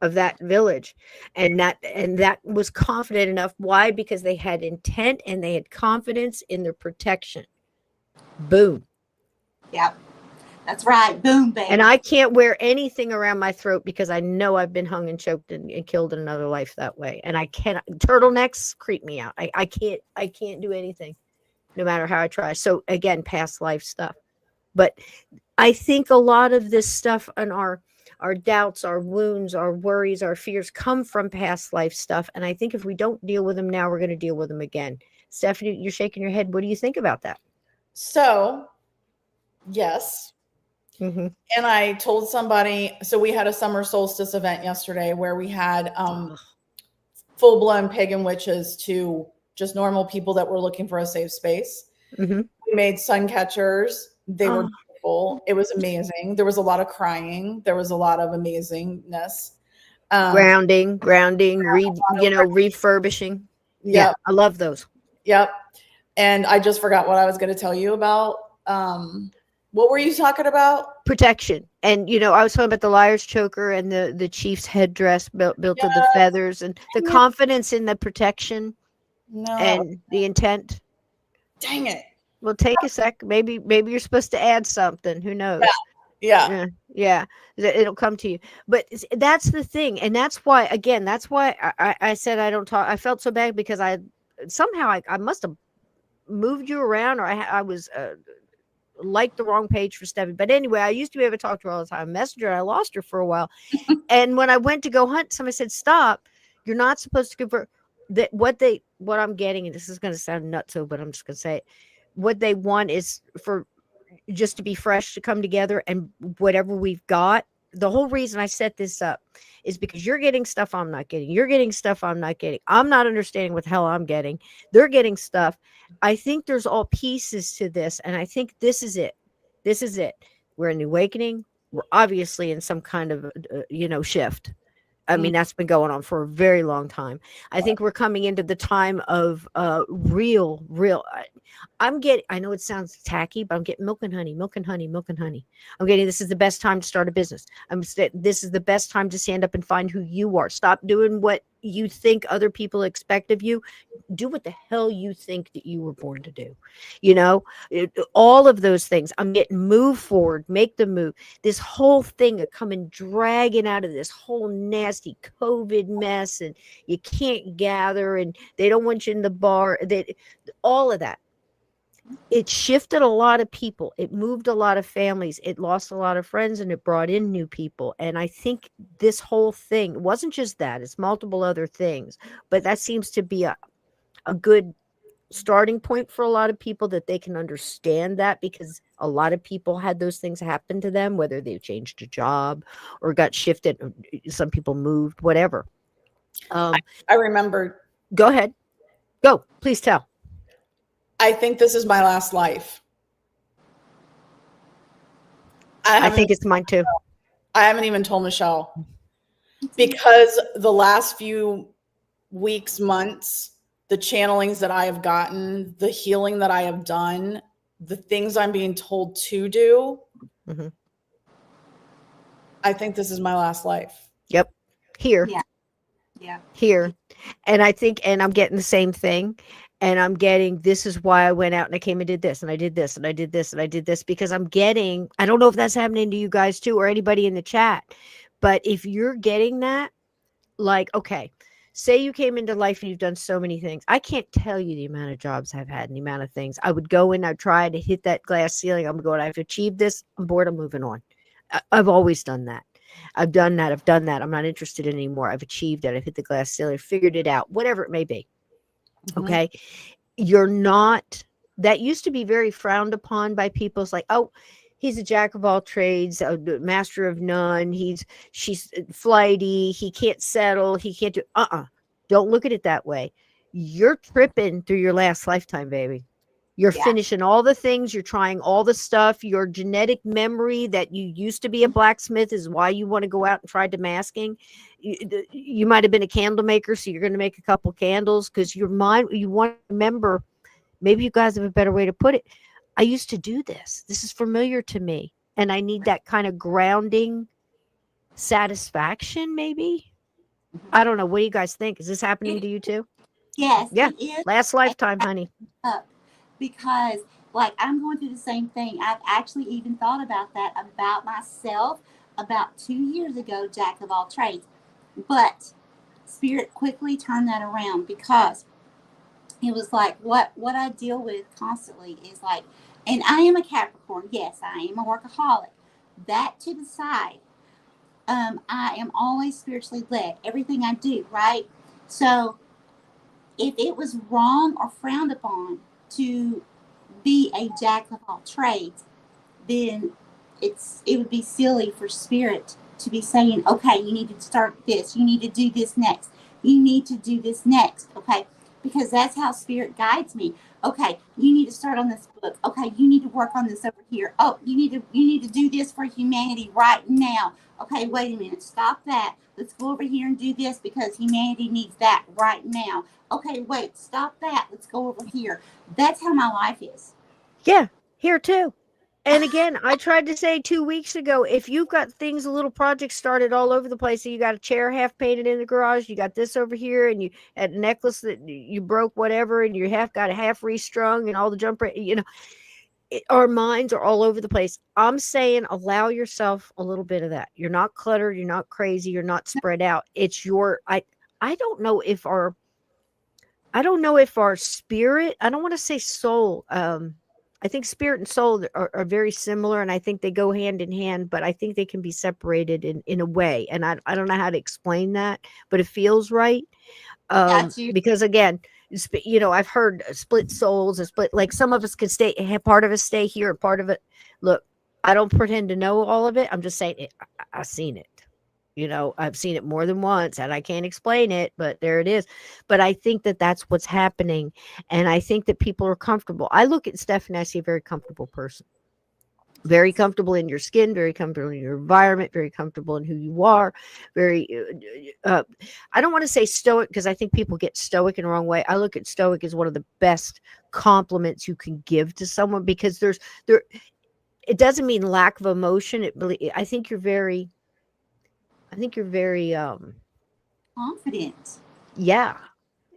of that village. And that was confident enough. Why? Because they had intent and they had confidence in their protection. Boom. Yep. That's right. Boom, baby. And I can't wear anything around my throat because I know I've been hung and choked and killed in another life that way. And I cannot, turtlenecks creep me out. I can't do anything no matter how I try. So again, past life stuff. But I think a lot of this stuff and our doubts, our wounds, our worries, our fears come from past life stuff. And I think if we don't deal with them now, we're going to deal with them again. Stephanie, you're shaking your head. What do you think about that? So, yes. Mm-hmm. And I told somebody, so we had a summer solstice event yesterday where we had full-blown pagan witches to just normal people that were looking for a safe space. Mm-hmm. We made sun catchers. They were beautiful. It was amazing. There was a lot of crying. There was a lot of amazingness. Grounding, refurbishing. Yep. Yeah, I love those. Yep. And I just forgot what I was going to tell you about. What were you talking about? Protection. And, I was talking about the liar's choker and the chief's headdress built of the feathers and the confidence in the protection and the intent. Dang it. Well, take a sec. Maybe you're supposed to add something. Who knows? Yeah. It'll come to you. But that's the thing. And that's why I said I don't talk. I felt so bad because I must have moved you around, or I was like the wrong page for Steffi. But anyway, I used to be able to talk to her all the time. Messenger, I lost her for a while. And when I went to go hunt, somebody said, stop. You're not supposed to convert. That what I'm getting, and this is going to sound nutso, but I'm just going to say it. What they want is for just to be fresh, to come together, and whatever we've got. The whole reason I set this up is because you're getting stuff I'm not getting. You're getting stuff I'm not getting. I'm not understanding what the hell I'm getting. They're getting stuff. I think there's all pieces to this, and I think this is it. This is it. We're in the awakening. We're obviously in some kind of, shift. I mean, that's been going on for a very long time. I think we're coming into the time of real. I know it sounds tacky, but I'm getting milk and honey. I'm getting, this is the best time to start a business. This is the best time to stand up and find who you are. Stop doing what you think other people expect of you. Do what the hell you think that you were born to do. All of those things. I'm getting move forward, make the move. This whole thing of coming dragging out of this whole nasty COVID mess, and you can't gather, and they don't want you in the bar. All of that. It shifted a lot of people. It moved a lot of families. It lost a lot of friends, and it brought in new people. And I think this whole thing wasn't just that. It's multiple other things. But that seems to be a good starting point for a lot of people, that they can understand that, because a lot of people had those things happen to them, whether they changed a job or got shifted. Some people moved, whatever. I remember. Go ahead. Go. Please tell. I think this is my last life. I think it's mine too. I haven't even told Michelle, because the last few weeks, months, the channelings that I have gotten, the healing that I have done, the things I'm being told to do. Mm-hmm. I think this is my last life. Yep. Here. Yeah. Here. And I think, and I'm getting the same thing. And I'm getting, this is why I went out and I came and did this, and I did this, and I did this, and I did this, because I'm getting, I don't know if that's happening to you guys too, or anybody in the chat, but if you're getting that, like, okay, say you came into life and you've done so many things. I can't tell you the amount of jobs I've had and the amount of things. I would go in, I'd try to hit that glass ceiling. I'm going, I've achieved this. I'm bored. I'm moving on. I've always done that. I've done that. I'm not interested in it anymore. I've achieved it. I've hit the glass ceiling, figured it out, whatever it may be. Okay. You're not, that used to be very frowned upon by people. It's like, oh, he's a jack of all trades, a master of none. She's flighty. He can't settle. He can't do, don't look at it that way. You're tripping through your last lifetime, baby. You're finishing all the things. You're trying all the stuff. Your genetic memory that you used to be a blacksmith is why you want to go out and try demasking. You might have been a candle maker, so you're going to make a couple candles because your mind, you want to remember, maybe you guys have a better way to put it. I used to do this. This is familiar to me. And I need that kind of grounding satisfaction, maybe. I don't know. What do you guys think? Is this happening to you too? Yes. Yeah. It is. Last lifetime, honey. Because Like, I'm going through the same thing. I've actually even thought about that about myself about 2 years ago, jack of all trades. But Spirit quickly turned that around, because it was like what I deal with constantly is like, and I am a Capricorn. Yes, I am a workaholic. That to the side. I am always spiritually led. Everything I do, right? So if it was wrong or frowned upon to be a jack of all trades, then it would be silly for Spirit to be saying, okay, you need to start this, you need to do this next, you need to do this next, okay? Because that's how Spirit guides me. Okay, you need to start on this book. Okay, you need to work on this over here. Oh, you need to do this for humanity right now. Okay, wait a minute, stop that. Let's go over here and do this because humanity needs that right now. Okay, wait, stop that. Let's go over here. That's how my life is. Yeah, here too. And again, I tried to say 2 weeks ago, if you've got things, a little projects started all over the place, so you got a chair half painted in the garage, you got this over here, and you had a necklace that you broke, whatever, and you got a half restrung, and all the jumper, our minds are all over the place. I'm saying allow yourself a little bit of that. You're not cluttered, you're not crazy, you're not spread out. It's I don't know if our spirit, I don't want to say soul, I think spirit and soul are very similar, and I think they go hand in hand, but I think they can be separated in a way. And I don't know how to explain that, but it feels right. Got you. Because again, I've heard split souls and split, like some of us can part of us stay here, part of it. Look, I don't pretend to know all of it. I'm just saying I've seen it. I've seen it more than once, and I can't explain it, but there it is. But I think that that's what's happening. And I think that people are comfortable. I look at Stephanie, I see a very comfortable person, very comfortable in your skin, very comfortable in your environment, very comfortable in who you are. Very, I don't want to say stoic, because I think people get stoic in the wrong way. I look at stoic as one of the best compliments you can give to someone, because it doesn't mean lack of emotion. I think you're very Confident. yeah,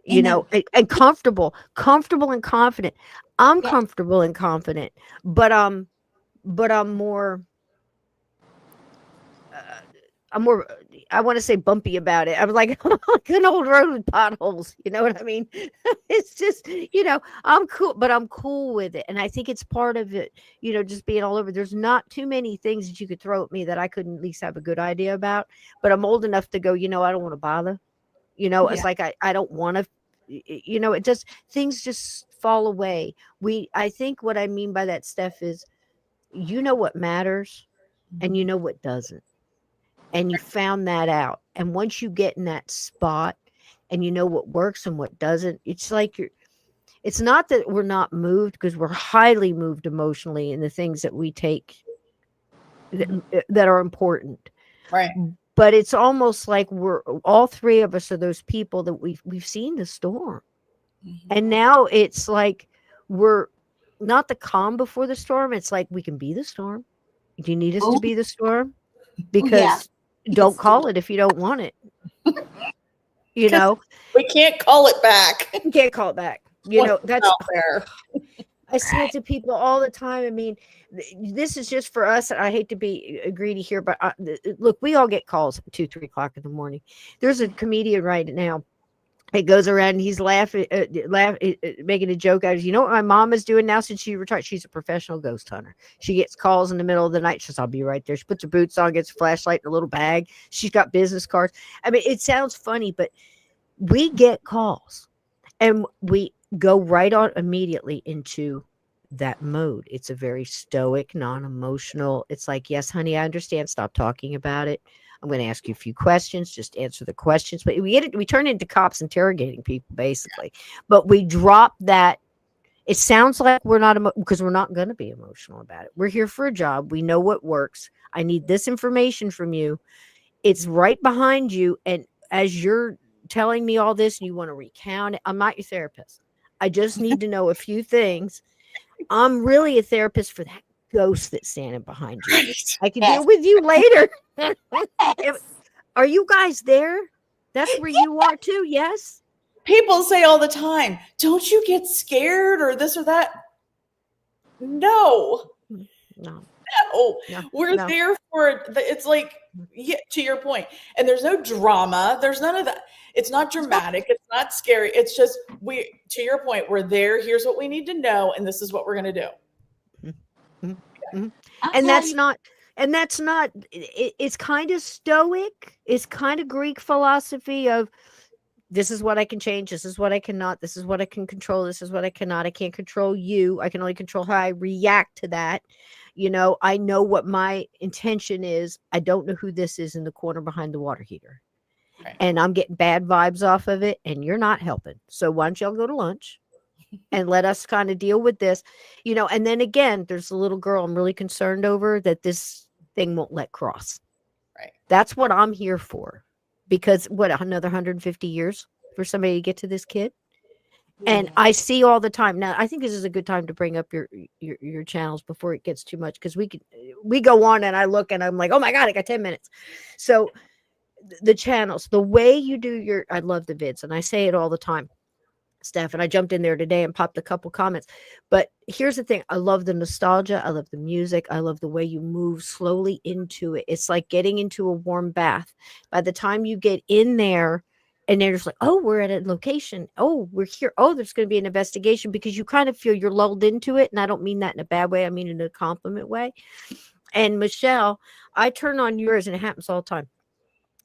and comfortable and confident. I'm comfortable and confident, but I'm more I want to say bumpy about it. I'm like an old road with potholes, you know what I mean? It's just, I'm cool, but I'm cool with it. And I think it's part of it, just being all over. There's not too many things that you could throw at me that I couldn't at least have a good idea about, but I'm old enough to go, I don't want to bother. It's like, I don't want to, it just, things just fall away. I think what I mean by that, Steph, is, what matters and what doesn't. And you found that out. And once you get in that spot and what works and what doesn't, it's like it's not that we're not moved, because we're highly moved emotionally in the things that we take that are important. Right. But it's almost like we're all three of us are those people that we've seen the storm. Mm-hmm. And now it's like we're not the calm before the storm. It's like we can be the storm. Do you need us to be the storm? Because don't call it if you don't want it. We can't call it back. You can't call it back. That's out there. I say it to people all the time. I mean, this is just for us. I hate to be greedy here, but look, we all get calls at 2-3 o'clock in the morning. There's a comedian right now. It goes around and he's laughing, making a joke out of, what my mom is doing now since she retired? She's a professional ghost hunter. She gets calls in the middle of the night. She says, I'll be right there. She puts her boots on, gets a flashlight in a little bag. She's got business cards. I mean, it sounds funny, but we get calls and we go right on immediately into that mode. It's a very stoic, non-emotional. It's like, yes, honey, I understand. Stop talking about it. I'm going to ask you a few questions. Just answer the questions. But we turn into cops interrogating people, basically. But we drop that. It sounds like we're not, because we're not going to be emotional about it. We're here for a job. We know what works. I need this information from you. It's right behind you. And as you're telling me all this and you want to recount it, I'm not your therapist. I just need to know a few things. I'm really a therapist for that ghost that's standing behind you. Right. I can deal with you later. Are you guys there? That's where you are too. Yes. People say all the time, don't you get scared or this or that? No. No, No, no, we're no. there for it's like, yeah, to your point. And there's no drama. There's none of that. It's not dramatic. It's not scary. It's just to your point, we're there. Here's what we need to know, and this is what we're gonna do. Mhm, mhm. I'll And tell you. that's not it's kind of stoic. It's kind of Greek philosophy of this is what I can change, this is what I cannot, this is what I can control, this is what I cannot. I can't control you. I can only control how I react to that. I know what my intention is. I don't know who this is in the corner behind the water heater. Right. And I'm getting bad vibes off of it, and you're not helping. So why don't y'all go to lunch and let us kind of deal with this? And then again, there's a little girl I'm really concerned over that this thing won't let cross. Right. That's what I'm here for. Because what, another 150 years for somebody to get to this kid? And I see all the time. Now, I think this is a good time to bring up your channels before it gets too much, because we go on and I look and I'm like, oh my God, I got 10 minutes. So the channels, the way you do I love the vids, and I say it all the time, Steph, and I jumped in there today and popped a couple comments. But here's the thing. I love the nostalgia. I love the music. I love the way you move slowly into it. It's like getting into a warm bath. By the time you get in there and they're just like, oh, we're at a location. Oh, we're here. Oh, there's going to be an investigation, because you kind of feel you're lulled into it. And I don't mean that in a bad way. I mean in a compliment way. And Michelle, I turn on yours, and it happens all the time.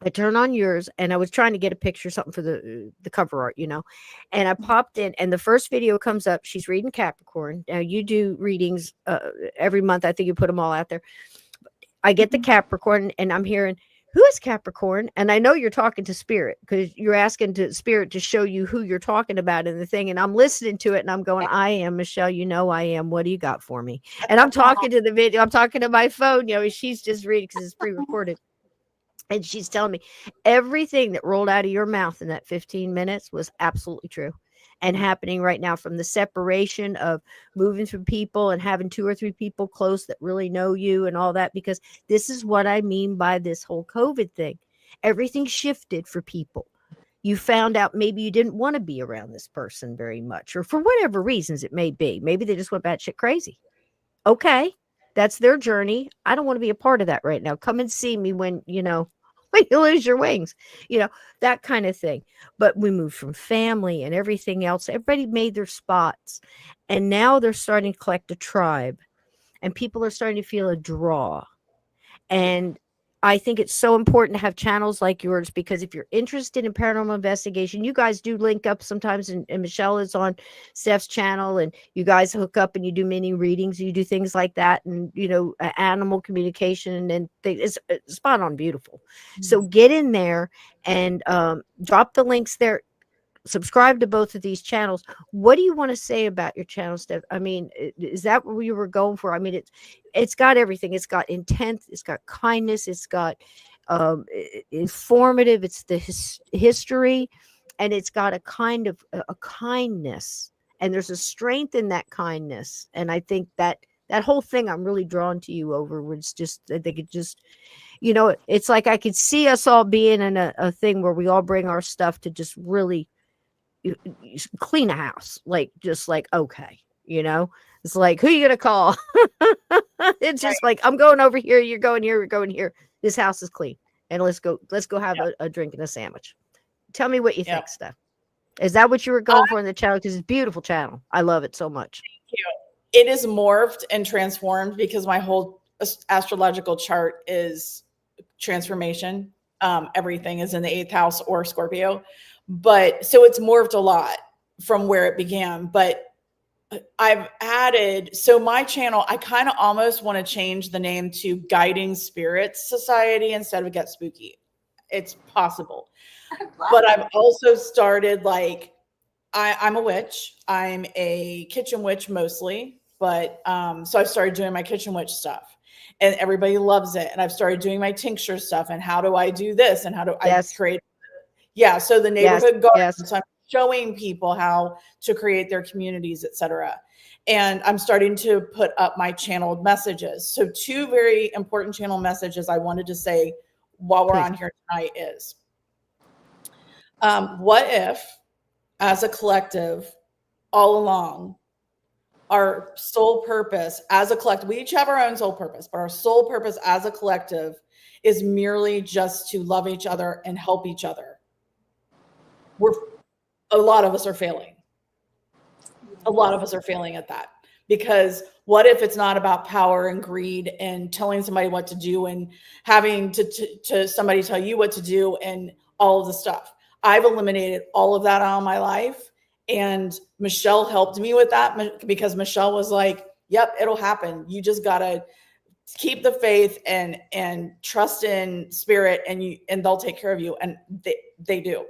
I turn on yours, and I was trying to get a picture, something for the cover art, and I popped in, and the first video comes up. She's reading Capricorn. Now you do readings every month. I think you put them all out there. I get the Capricorn, and I'm hearing, who is Capricorn? And I know you're talking to Spirit, because you're asking to Spirit to show you who you're talking about in the thing. And I'm listening to it, and I'm going, I am Michelle. I am. What do you got for me? And I'm talking to the video. I'm talking to my phone. She's just reading because it's pre-recorded. And she's telling me everything that rolled out of your mouth in that 15 minutes was absolutely true and happening right now, from the separation of moving from people and having 2 or 3 people close that really know you and all that, because this is what I mean by this whole COVID thing. Everything shifted for people. You found out maybe you didn't want to be around this person very much, or for whatever reasons it may be. Maybe they just went batshit crazy. Okay. That's their journey. I don't want to be a part of that right now. Come and see me when, when you lose your wings, that kind of thing. But we moved from family and everything else. Everybody made their spots. And now they're starting to collect a tribe. And people are starting to feel a draw. And I think it's so important to have channels like yours, because if you're interested in paranormal investigation, you guys do link up sometimes, and Michelle is on Steph's channel, and you guys hook up and you do mini readings, you do things like that, and animal communication and things. It's spot on beautiful. So get in there and drop the links there. Subscribe to both of these channels. What do you want to say about your channel, Steph? I mean, is that what you were going for? I mean, it's got everything. It's got intent. It's got kindness. It's got informative. It's the history, and it's got a kind of a kindness, and there's a strength in that kindness. And I think that whole thing I'm really drawn to you over. It's just, I think it just, it's like I could see us all being in a thing where we all bring our stuff to just really you clean a house, just like, okay, it's like, who are you gonna call? It's just like, I'm going over here, you're going here, we're going here, this house is clean, and let's go have a drink and a sandwich. Tell me what you think, Steph. Is that what you were going for in the channel? Because it's a beautiful channel. I love it so much. Thank you. It is morphed and transformed because my whole astrological chart is transformation. Everything is in the 8th house or Scorpio. But so it's morphed a lot from where it began. But I've added, so my channel, I kind of almost want to change the name to Guiding Spirits Society instead of Get Spooky. It's possible. But I've also started, like, I'm a witch. I'm a kitchen witch mostly. But so I've started doing my kitchen witch stuff. And everybody loves it. And I've started doing my tincture stuff. And how do I do this? And how do I create? Yeah, so the neighborhood gardens. So I'm showing people how to create their communities, etc. And I'm starting to put up my channeled messages. So 2 very important channel messages I wanted to say while we're on here tonight is, what if, as a collective, all along, our sole purpose as a collective, we each have our own sole purpose, but our sole purpose as a collective is merely just to love each other and help each other. A lot of us are failing. A lot of us are failing at that, because what if it's not about power and greed and telling somebody what to do and having to somebody tell you what to do and all of the stuff? I've eliminated all of that out of my life. And Michelle helped me with that, because Michelle was like, yep, it'll happen. You just got to keep the faith and trust in spirit, and they'll take care of you. And they do.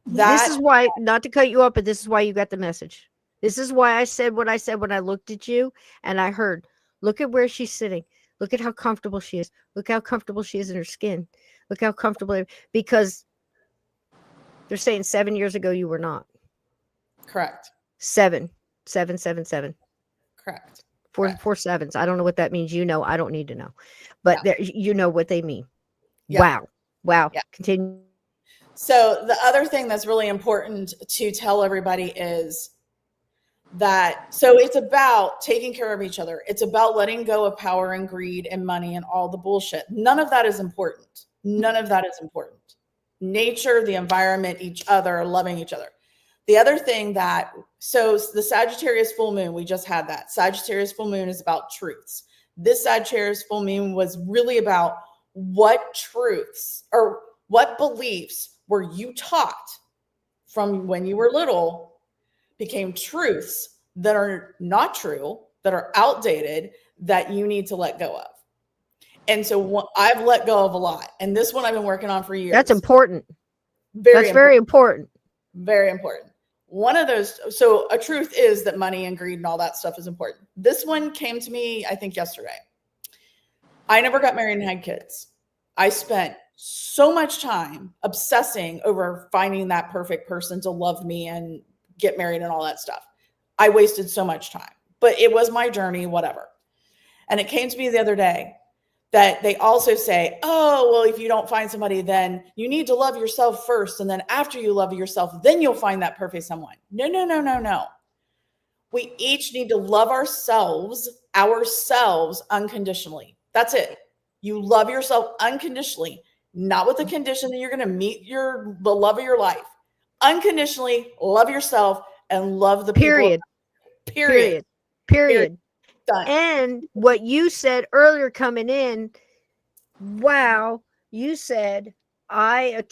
This is why, not to cut you off, but this is why you got the message. This is why I said what I said when I looked at you and I heard, look at where she's sitting. Look at how comfortable she is. Look how comfortable she is in her skin. Look how comfortable, because they're saying 7 years ago you were not. Correct. 7. Correct. Four sevens. I don't know what that means. You know, I don't need to know, but you know what they mean. Yeah. Wow. Yeah. Continue. So the other thing that's really important to tell everybody is that, so it's about taking care of each other. It's about letting go of power and greed and money and all the bullshit. None of that is important. None of that is important. Nature, the environment, each other, loving each other. The other thing so the Sagittarius full moon, we just had that. Sagittarius full moon is about truths. This Sagittarius full moon was really about what truths or what beliefs were you taught from when you were little became truths that are not true, that are outdated, that you need to let go of. And so I've let go of a lot. And this one I've been working on for years. That's important. Very important. Very important. One of those, so a truth is that money and greed and all that stuff is important. This one came to me, I think, yesterday. I never got married and had kids. I spent so much time obsessing over finding that perfect person to love me and get married and all that stuff. I wasted so much time, but it was my journey, whatever. And it came to me the other day that they also say, oh, well, if you don't find somebody, then you need to love yourself first. And then after you love yourself, then you'll find that perfect someone. No. We each need to love ourselves unconditionally. That's it. You love yourself unconditionally, not with the condition that you're going to meet the love of your life. Unconditionally love yourself and love the Period. People. Period. Done. And what you said earlier coming in, wow, you said, I'm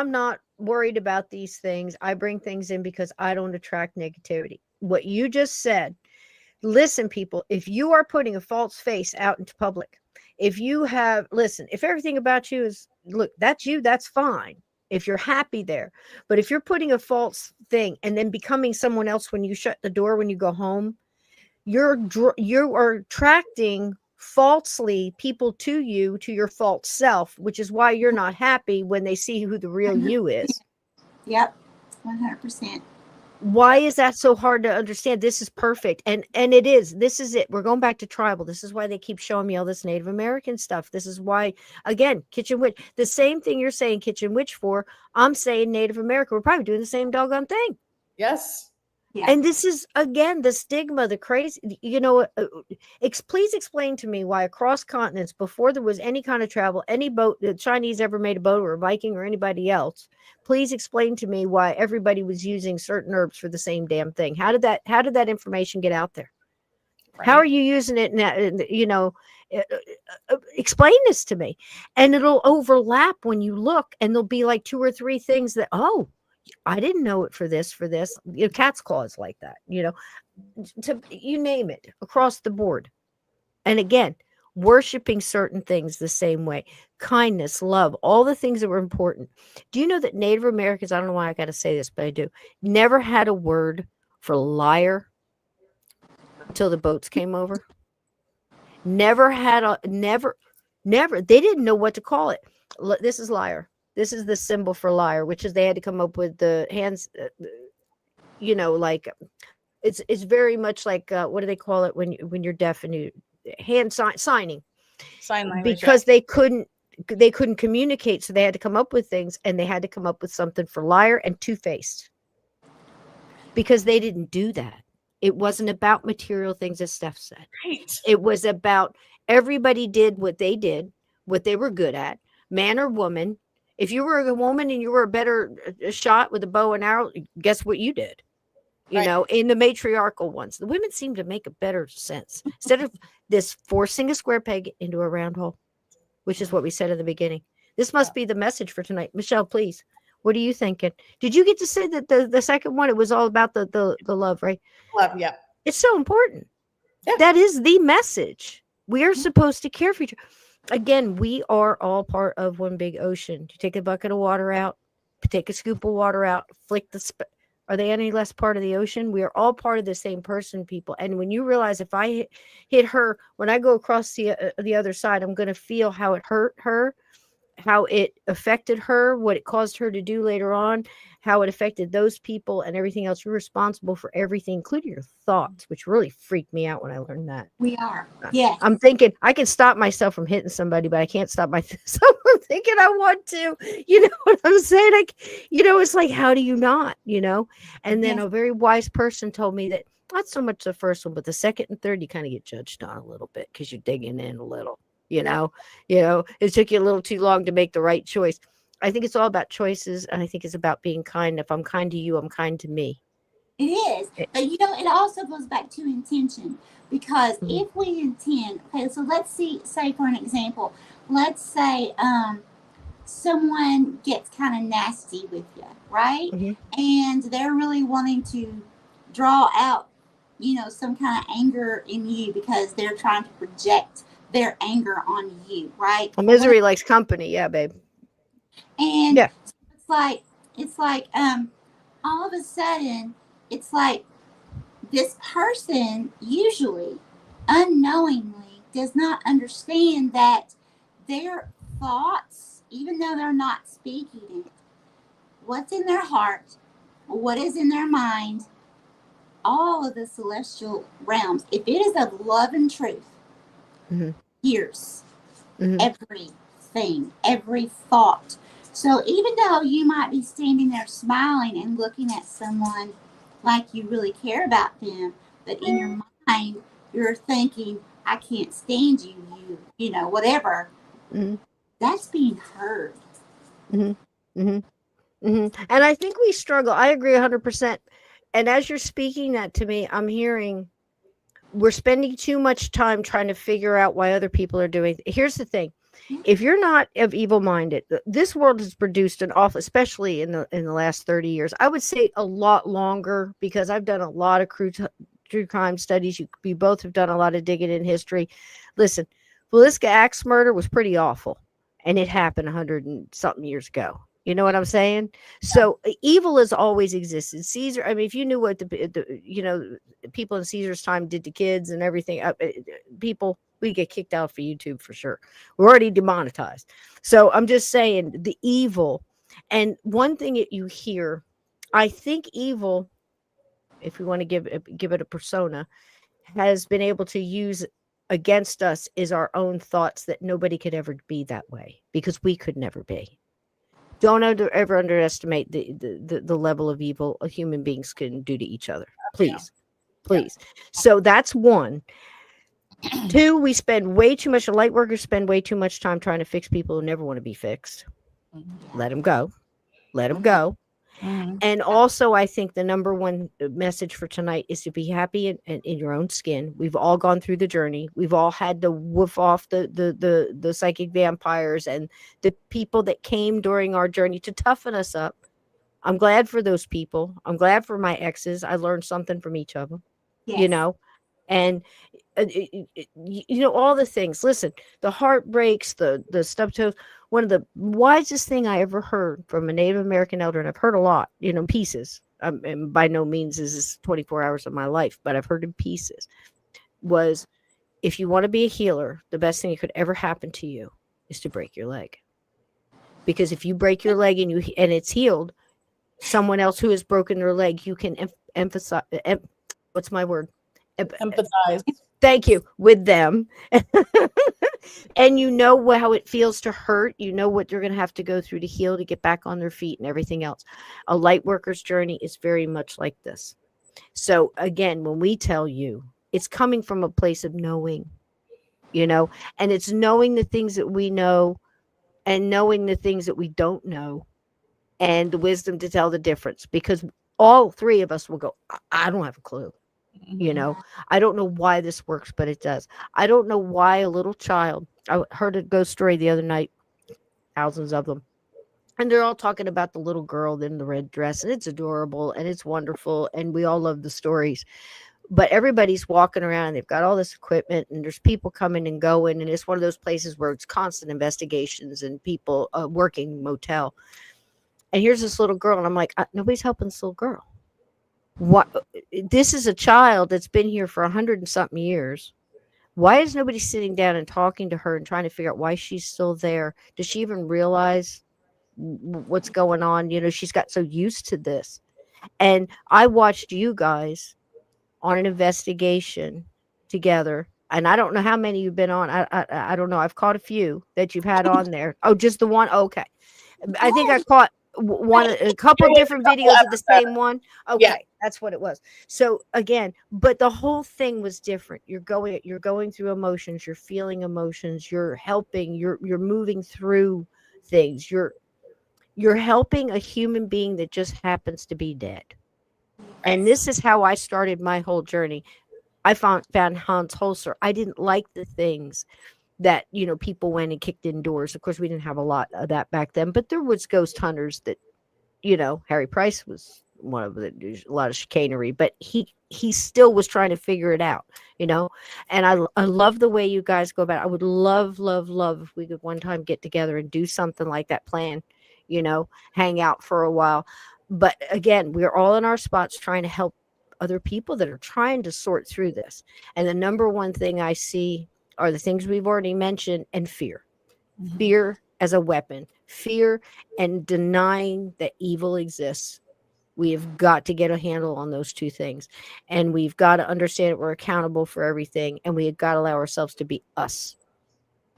not worried about these things. I bring things in because I don't attract negativity. What you just said, listen, people, if you are putting a false face out into public, if everything about you is, look, that's you, that's fine. If you're happy there, but if you're putting a false thing and then becoming someone else when you shut the door, when you go home, you are attracting falsely people to you, to your false self, which is why you're not happy when they see who the real you is. Yep, 100%. Why is that so hard to understand? This is perfect. And it is. This is it. We're going back to tribal. This is why they keep showing me all this Native American stuff. This is why, again, Kitchen Witch, the same thing you're saying Kitchen Witch for, I'm saying Native America. We're probably doing the same doggone thing. Yes. Yeah. And this is, again, the stigma, the crazy, please explain to me why across continents, before there was any kind of travel, any boat, the Chinese ever made a boat, or a Viking or anybody else, please explain to me why everybody was using certain herbs for the same damn thing. How did that information get out there? Right. How are you using it now? Explain this to me. And it'll overlap when you look, and there'll be like 2 or 3 things that, oh, I didn't know it for this. Cat's claws like that, you name it, across the board. And again, worshiping certain things the same way, kindness, love, all the things that were important. Do you know that Native Americans, I don't know why I got to say this, but I do, never had a word for liar until the boats came over? Never, they didn't know what to call it. This is liar. This is the symbol for liar, which is they had to come up with the hands, like it's very much like, what do they call it when you're deaf and you hand signing, sign language, because they couldn't communicate. So they had to come up with things, and they had to come up with something for liar and two-faced, because they didn't do that. It wasn't about material things, as Steph said. Right. It was about everybody did what they did, what they were good at, man or woman. If you were a woman and you were a better shot with a bow and arrow, guess what you did? You Right. know, in the matriarchal ones, the women seem to make a better sense instead of this forcing a square peg into a round hole, which is what we said in the beginning. This must be the message for tonight. Michelle, please. What are you thinking? Did you get to say that the second one, it was all about the love, right? Love, yeah. It's so important. Yeah. That is the message. We are supposed to care for each other. Again, we are all part of one big ocean. You take a bucket of water out, take a scoop of water out, flick the are they any less part of the ocean? We are all part of the same person, people. And when you realize if I hit her, when I go across the other side, I'm going to feel how it hurt her, how it affected her, what it caused her to do later on, how it affected those people and everything else. You're responsible for everything, including your thoughts, which really freaked me out when I learned that. We are. Yes. I'm thinking I can stop myself from hitting somebody, but I can't stop myself from thinking I want to. You know what I'm saying? Like, you know, it's like, how do you not, you know? And then Yes. a very wise person told me that not so much the first one, but the second and third, you kind of get judged on a little bit because you're digging in a little. You know, it took you a little too long to make the right choice. I think it's all about choices, and I think it's about being kind. If I'm kind to you, I'm kind to me. It is. But you know, it also goes back to intention, because if we intend, okay, so let's say for an example, let's say someone gets kind of nasty with you, right? And they're really wanting to draw out, you know, some kind of anger in you because they're trying to project their anger on you, right? Well, misery likes company, yeah, babe. And it's like all of a sudden it's like this person usually unknowingly does not understand that their thoughts, even though they're not speaking it, what's in their heart, what is in their mind, all of the celestial realms, if it is of love and truth, hears everything, every thought. So even though you might be standing there smiling and looking at someone like you really care about them, but in your mind you're thinking, I can't stand you, you know, whatever. That's being heard. And I think we struggle. I agree 100%. And as you're speaking that to me, I'm hearing we're spending too much time trying to figure out why other people are doing. Here's the thing. If you're not of evil minded, this world has produced an awful, especially in the last 30 years, I would say a lot longer, because I've done a lot of true crime studies. We both have done a lot of digging in history. Listen, Villisca axe murder was pretty awful, and it happened 100 and something years ago. You know what I'm saying? So evil has always existed. Caesar, I mean, if you knew what the people in Caesar's time did to kids and everything, people, we get kicked out for YouTube for sure. We're already demonetized. So I'm just saying the evil. And one thing that you hear, I think evil, if we want to give it a persona, has been able to use against us is our own thoughts that nobody could ever be that way, because we could never be. Don't ever underestimate the level of evil human beings can do to each other. Please. So that's one. Two, we spend way too much, light workers spend way too much time trying to fix people who never want to be fixed. Let them go. And also, I think the number one message for tonight is to be happy in your own skin. We've all gone through the journey. We've all had to woof off the psychic vampires and the people that came during our journey to toughen us up. I'm glad for those people. I'm glad for my exes. I learned something from each of them, you know, and all the things. Listen, the heartbreaks, the stub toes. One of the wisest thing I ever heard from a Native American elder, and I've heard a lot, pieces. And by no means is this 24 hours of my life, but I've heard in pieces, was if you want to be a healer, the best thing that could ever happen to you is to break your leg. Because if you break your leg and it's healed, someone else who has broken their leg, you can emphasize. What's my word? Empathize. Thank you, with them. And how it feels to hurt. You know what you're going to have to go through to heal, to get back on their feet and everything else. A light worker's journey is very much like this. So again, when we tell you, it's coming from a place of knowing, and it's knowing the things that we know and knowing the things that we don't know, and the wisdom to tell the difference, because all three of us will go, I don't have a clue. Mhm. I don't know why this works, but it does. I don't know why a little child, I heard a ghost story the other night, thousands of them. And they're all talking about the little girl in the red dress, and it's adorable and it's wonderful. And we all love the stories. But everybody's walking around and they've got all this equipment, and there's people coming and going. And it's one of those places where it's constant investigations and people working motel. And here's this little girl. And I'm like, nobody's helping this little girl. What? This is a child that's been here for 100 and something years. Why is nobody sitting down and talking to her and trying to figure out why she's still there? Does she even realize what's going on? She's got so used to this. And I watched you guys on an investigation together. And I don't know how many you've been on. I don't know. I've caught a few that you've had on there. Oh, just the one? Okay. I think I caught a couple There was a different couple videos of the episodes. same one. Yeah. Okay, that's what it was. So again, but the whole thing was different. You're going through emotions, you're feeling emotions, you're helping, you're moving through things. You're helping a human being that just happens to be dead. And this is how I started my whole journey. I found Hans Holzer. I didn't like the things that people went and kicked indoors. Of course, we didn't have a lot of that back then, but there was ghost hunters that Harry Price was one of the, a lot of chicanery, but he still was trying to figure it out, and I love the way you guys go about it. I would love if we could one time get together and do something like that, plan, hang out for a while. But again, we're all in our spots trying to help other people that are trying to sort through this. And the number one thing I see are the things we've already mentioned, and fear. Mhm. Fear as a weapon, fear and denying that evil exists. We have got to get a handle on those two things. And we've got to understand that we're accountable for everything. And we have got to allow ourselves to be us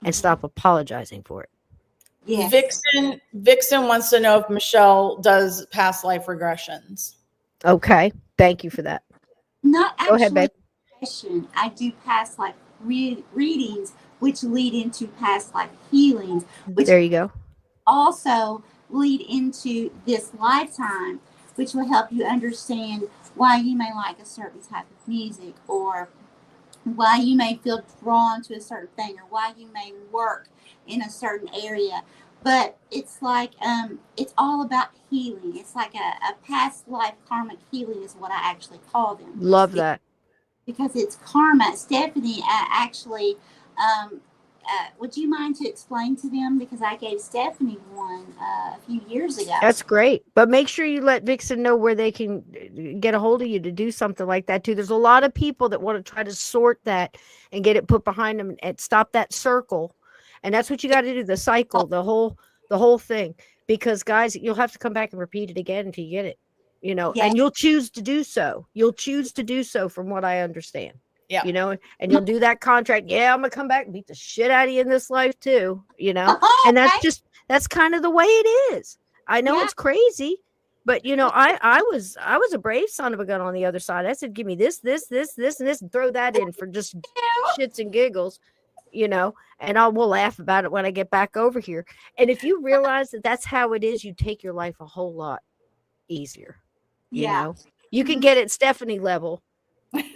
and stop apologizing for it. Yes. Vixen wants to know if Michelle does past life regressions. Okay. Thank you for that. Not Go ahead, actually babe. regression. I do past life readings, which lead into past life healings, which There you go. also lead into this lifetime, which will help you understand why you may like a certain type of music, or why you may feel drawn to a certain thing, or why you may work in a certain area. But it's like it's all about healing. It's like a past life karmic healing is what I actually call them. Love that. Because it's karma. Stephanie actually, would you mind to explain to them? Because I gave Stephanie one a few years ago. That's great. But make sure you let Vixen know where they can get a hold of you to do something like that too. There's a lot of people that want to try to sort that and get it put behind them and stop that circle. And that's what you got to do, the cycle, the whole thing. Because guys, you'll have to come back and repeat it again until you get it. Yes. And you'll choose to do so. You'll choose to do so from what I understand. Yeah. And you'll do that contract. Yeah, I'm gonna come back and beat the shit out of you in this life too. And that's kind of the way it is. I know it's crazy, but I was a brave son of a gun on the other side. I said, give me this, and this, and throw that in for just shits and giggles, and we'll laugh about it when I get back over here. And if you realize that that's how it is, you take your life a whole lot easier. You can get at Stephanie level.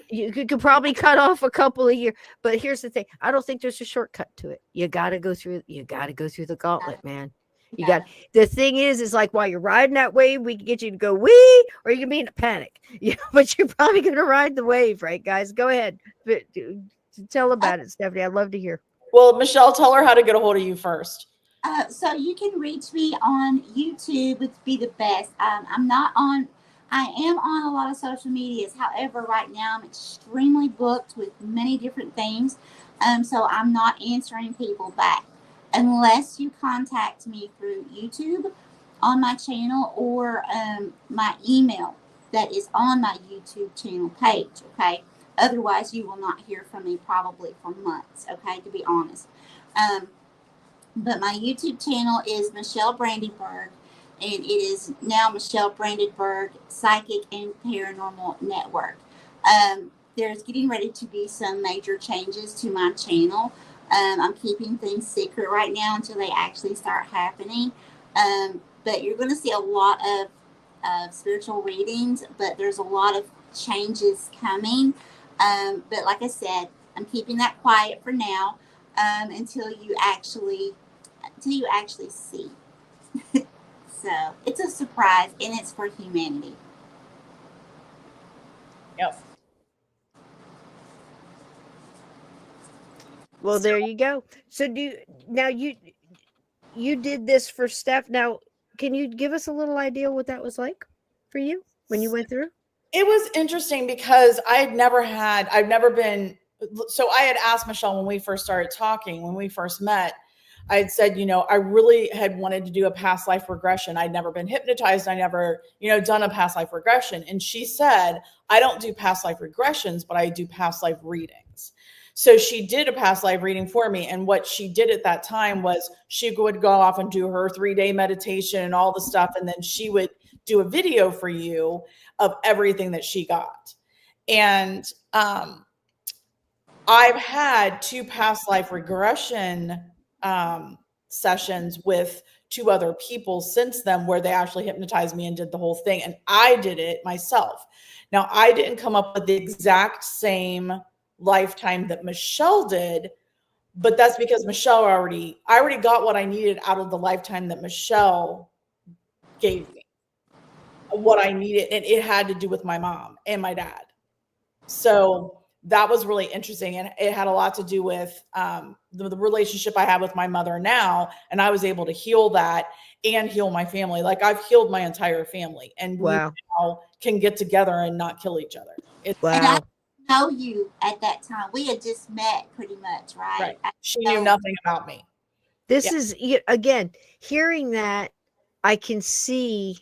You could probably cut off a couple of years, but here's the thing: I don't think there's a shortcut to it. You got to go through the gauntlet, man. The thing is like while you're riding that wave, we can get you to go wee, or you can be in a panic. But you're probably going to ride the wave, right, guys? Go ahead, tell about it, Stephanie. I'd love to hear. Well, Michelle, tell her how to get a hold of you first. So you can reach me on YouTube, would be the best. I am on a lot of social medias. However, right now I'm extremely booked with many different things. So I'm not answering people back unless you contact me through YouTube on my channel, or my email that is on my YouTube channel page. Okay. Otherwise, you will not hear from me probably for months. Okay. To be honest. But my YouTube channel is Michelle Brandenburg. and it is now Michelle Brandenburg Psychic and Paranormal Network. There's getting ready to be some major changes to my channel. I'm keeping things secret right now until they actually start happening. But you're going to see a lot of spiritual readings, but there's a lot of changes coming. But like I said, I'm keeping that quiet for now until you actually see. So it's a surprise, and it's for humanity. Yep. Well, there you go. So you did this for Steph. Now, can you give us a little idea what that was like for you when you went through? It was interesting because I've never been, so I had asked Michelle when we first started talking, when we first met, I had said, I really had wanted to do a past life regression. I'd never been hypnotized. I never, done a past life regression. And she said, I don't do past life regressions, but I do past life readings. So she did a past life reading for me. And what she did at that time was she would go off and do her 3-day meditation and all the stuff. And then she would do a video for you of everything that she got. And I've had 2 past life regression sessions with 2 other people since then, where they actually hypnotized me and did the whole thing. And I did it myself. Now, I didn't come up with the exact same lifetime that Michelle did, but that's because I already got what I needed out of the lifetime that Michelle gave me, what I needed. And it had to do with my mom and my dad. So that was really interesting. And it had a lot to do with the relationship I have with my mother now. And I was able to heal that and heal my family. Like, I've healed my entire family, and Wow. we now can get together and not kill each other. Wow. And I know you at that time. We had just met pretty much, right? She knew nothing about me. This is, again, hearing that, I can see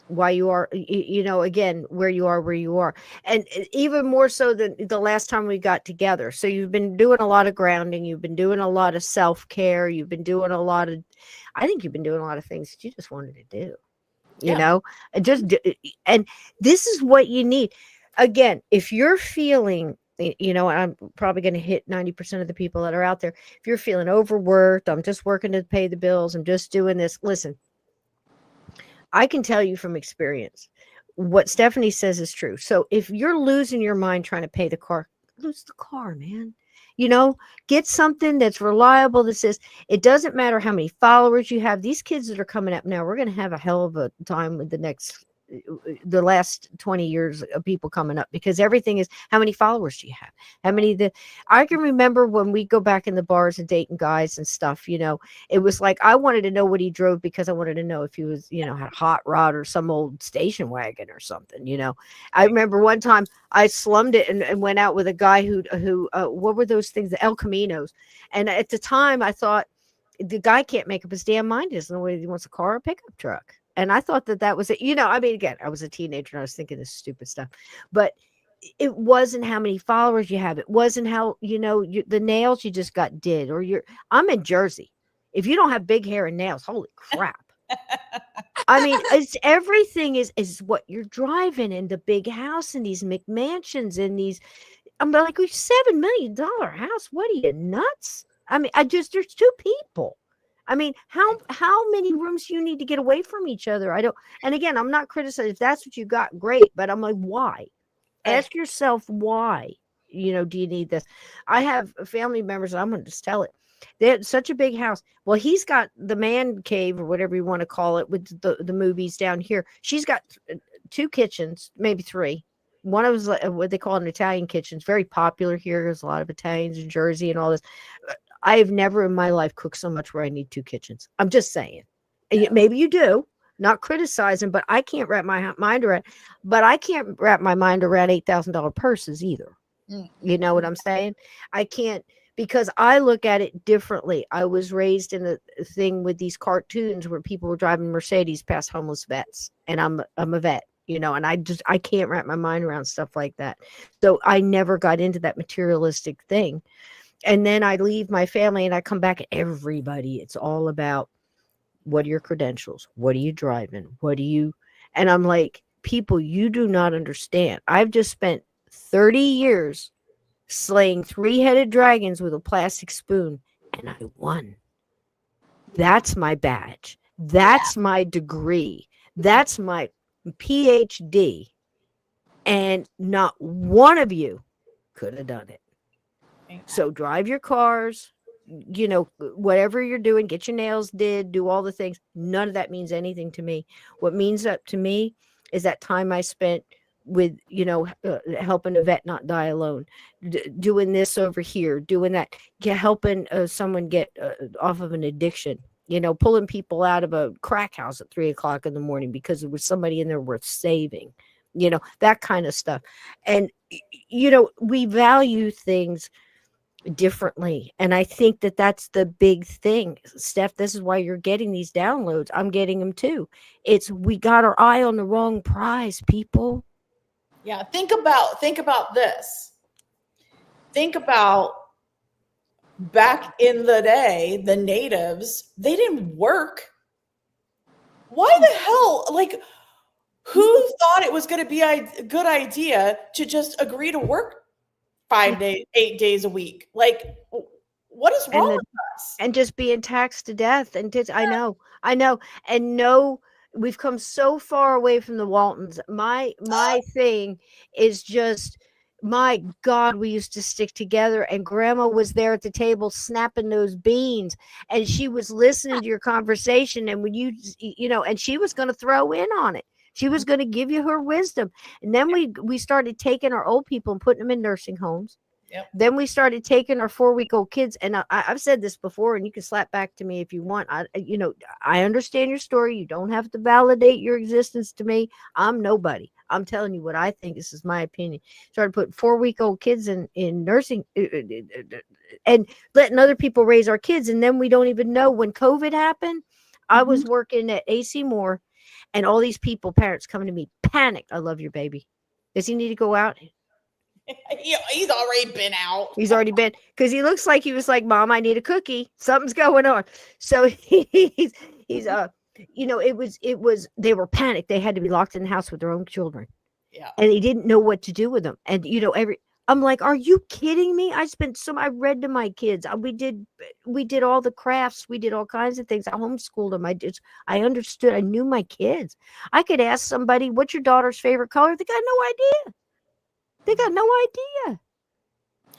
why you are, again, where you are. And even more so than the last time we got together. So you've been doing a lot of grounding. You've been doing a lot of self-care. You've been doing I think you've been doing a lot of things that you just wanted to do, and this is what you need. Again, if you're feeling, and I'm probably going to hit 90% of the people that are out there. If you're feeling overworked, I'm just working to pay the bills, I'm just doing this. Listen, I can tell you from experience, what Stephanie says is true. So if you're losing your mind trying to pay the car, lose the car, man. Get something that's reliable that says it doesn't matter how many followers you have. These kids that are coming up now, we're going to have a hell of a time with the last 20 years of people coming up, because everything is, how many followers do you have? I can remember when we go back in the bars and dating guys and stuff, it was like, I wanted to know what he drove, because I wanted to know if he was, had a hot rod or some old station wagon or something, I remember one time I slummed it and went out with a guy who what were those things? The El Caminos. And at the time I thought, the guy can't make up his damn mind. He doesn't know whether he wants a car or a pickup truck. And I thought that was it. Again, I was a teenager and I was thinking this stupid stuff, but it wasn't how many followers you have. It wasn't how, the nails you just got did, or I'm in Jersey. If you don't have big hair and nails, holy crap. It's everything is what you're driving, and the big house and these McMansions and these, I'm like, $7 million house. What are you, nuts? There's 2 people. How many rooms do you need to get away from each other? And again, I'm not criticizing. If that's what you got, great. But I'm like, why? Ask yourself why, do you need this? I have family members, and I'm going to just tell it. They had such a big house. Well, he's got the man cave, or whatever you want to call it, with the movies down here. She's got 2 kitchens, maybe 3. One of them is what they call an Italian kitchen. It's very popular here. There's a lot of Italians in Jersey and all this. I've never in my life cooked so much where I need 2 kitchens. I'm just saying. Yeah. Maybe you do, not criticizing, but I can't wrap my mind around. But I can't wrap my mind around $8,000 purses either. You know what I'm saying? I can't, because I look at it differently. I was raised in a thing with these cartoons where people were driving Mercedes past homeless vets, and I'm a vet. And I can't wrap my mind around stuff like that. So I never got into that materialistic thing. And then I leave my family and I come back, and everybody, it's all about What are your credentials? What are you driving? What do you, and I'm like, people, you do not understand. I've just spent 30 years slaying 3-headed dragons with a plastic spoon, and I won. That's my badge. That's my degree. That's my PhD. And not one of you could have done it. So drive your cars, whatever you're doing, get your nails did, do all the things. None of that means anything to me. What means up to me is that time I spent with, helping a vet not die alone, doing this over here, doing that, helping someone get off of an addiction, pulling people out of a crack house at 3 o'clock in the morning because there was somebody in there worth saving, that kind of stuff. And, we value things differently. And I think that that's the big thing, Steph. This is why you're getting these downloads. I'm getting them too. We got our eye on the wrong prize, people. Yeah. Think about this. Think about back in the day, the natives, they didn't work. Why the hell? Like, who thought it was going to be a good idea to just agree to work 5 days, 8 days a week? Like, what is wrong with us? And just being taxed to death. And I know. And no, we've come so far away from the Waltons. My thing is just, my God, we used to stick together, and grandma was there at the table snapping those beans, and she was listening to your conversation. And when and she was going to throw in on it. She was going to give you her wisdom. And then we started taking our old people and putting them in nursing homes. Yep. Then we started taking our 4-week-old kids. And I've said this before, and you can slap back to me if you want. I understand your story. You don't have to validate your existence to me. I'm nobody. I'm telling you what I think. This is my opinion. Started putting 4-week-old kids in nursing and letting other people raise our kids. And then we don't even know. When COVID happened, I was working at AC Moore. And all these people, parents coming to me, panicked. I love your baby. Does he need to go out? He's already been out. He's already been, because he looks like he was like, Mom, I need a cookie. Something's going on. So he's it was, they were panicked. They had to be locked in the house with their own children. Yeah. And he didn't know what to do with them. And, I'm like, are you kidding me? I read to my kids. We did all the crafts. We did all kinds of things. I homeschooled them. I understood. I knew my kids. I could ask somebody, what's your daughter's favorite color? They got no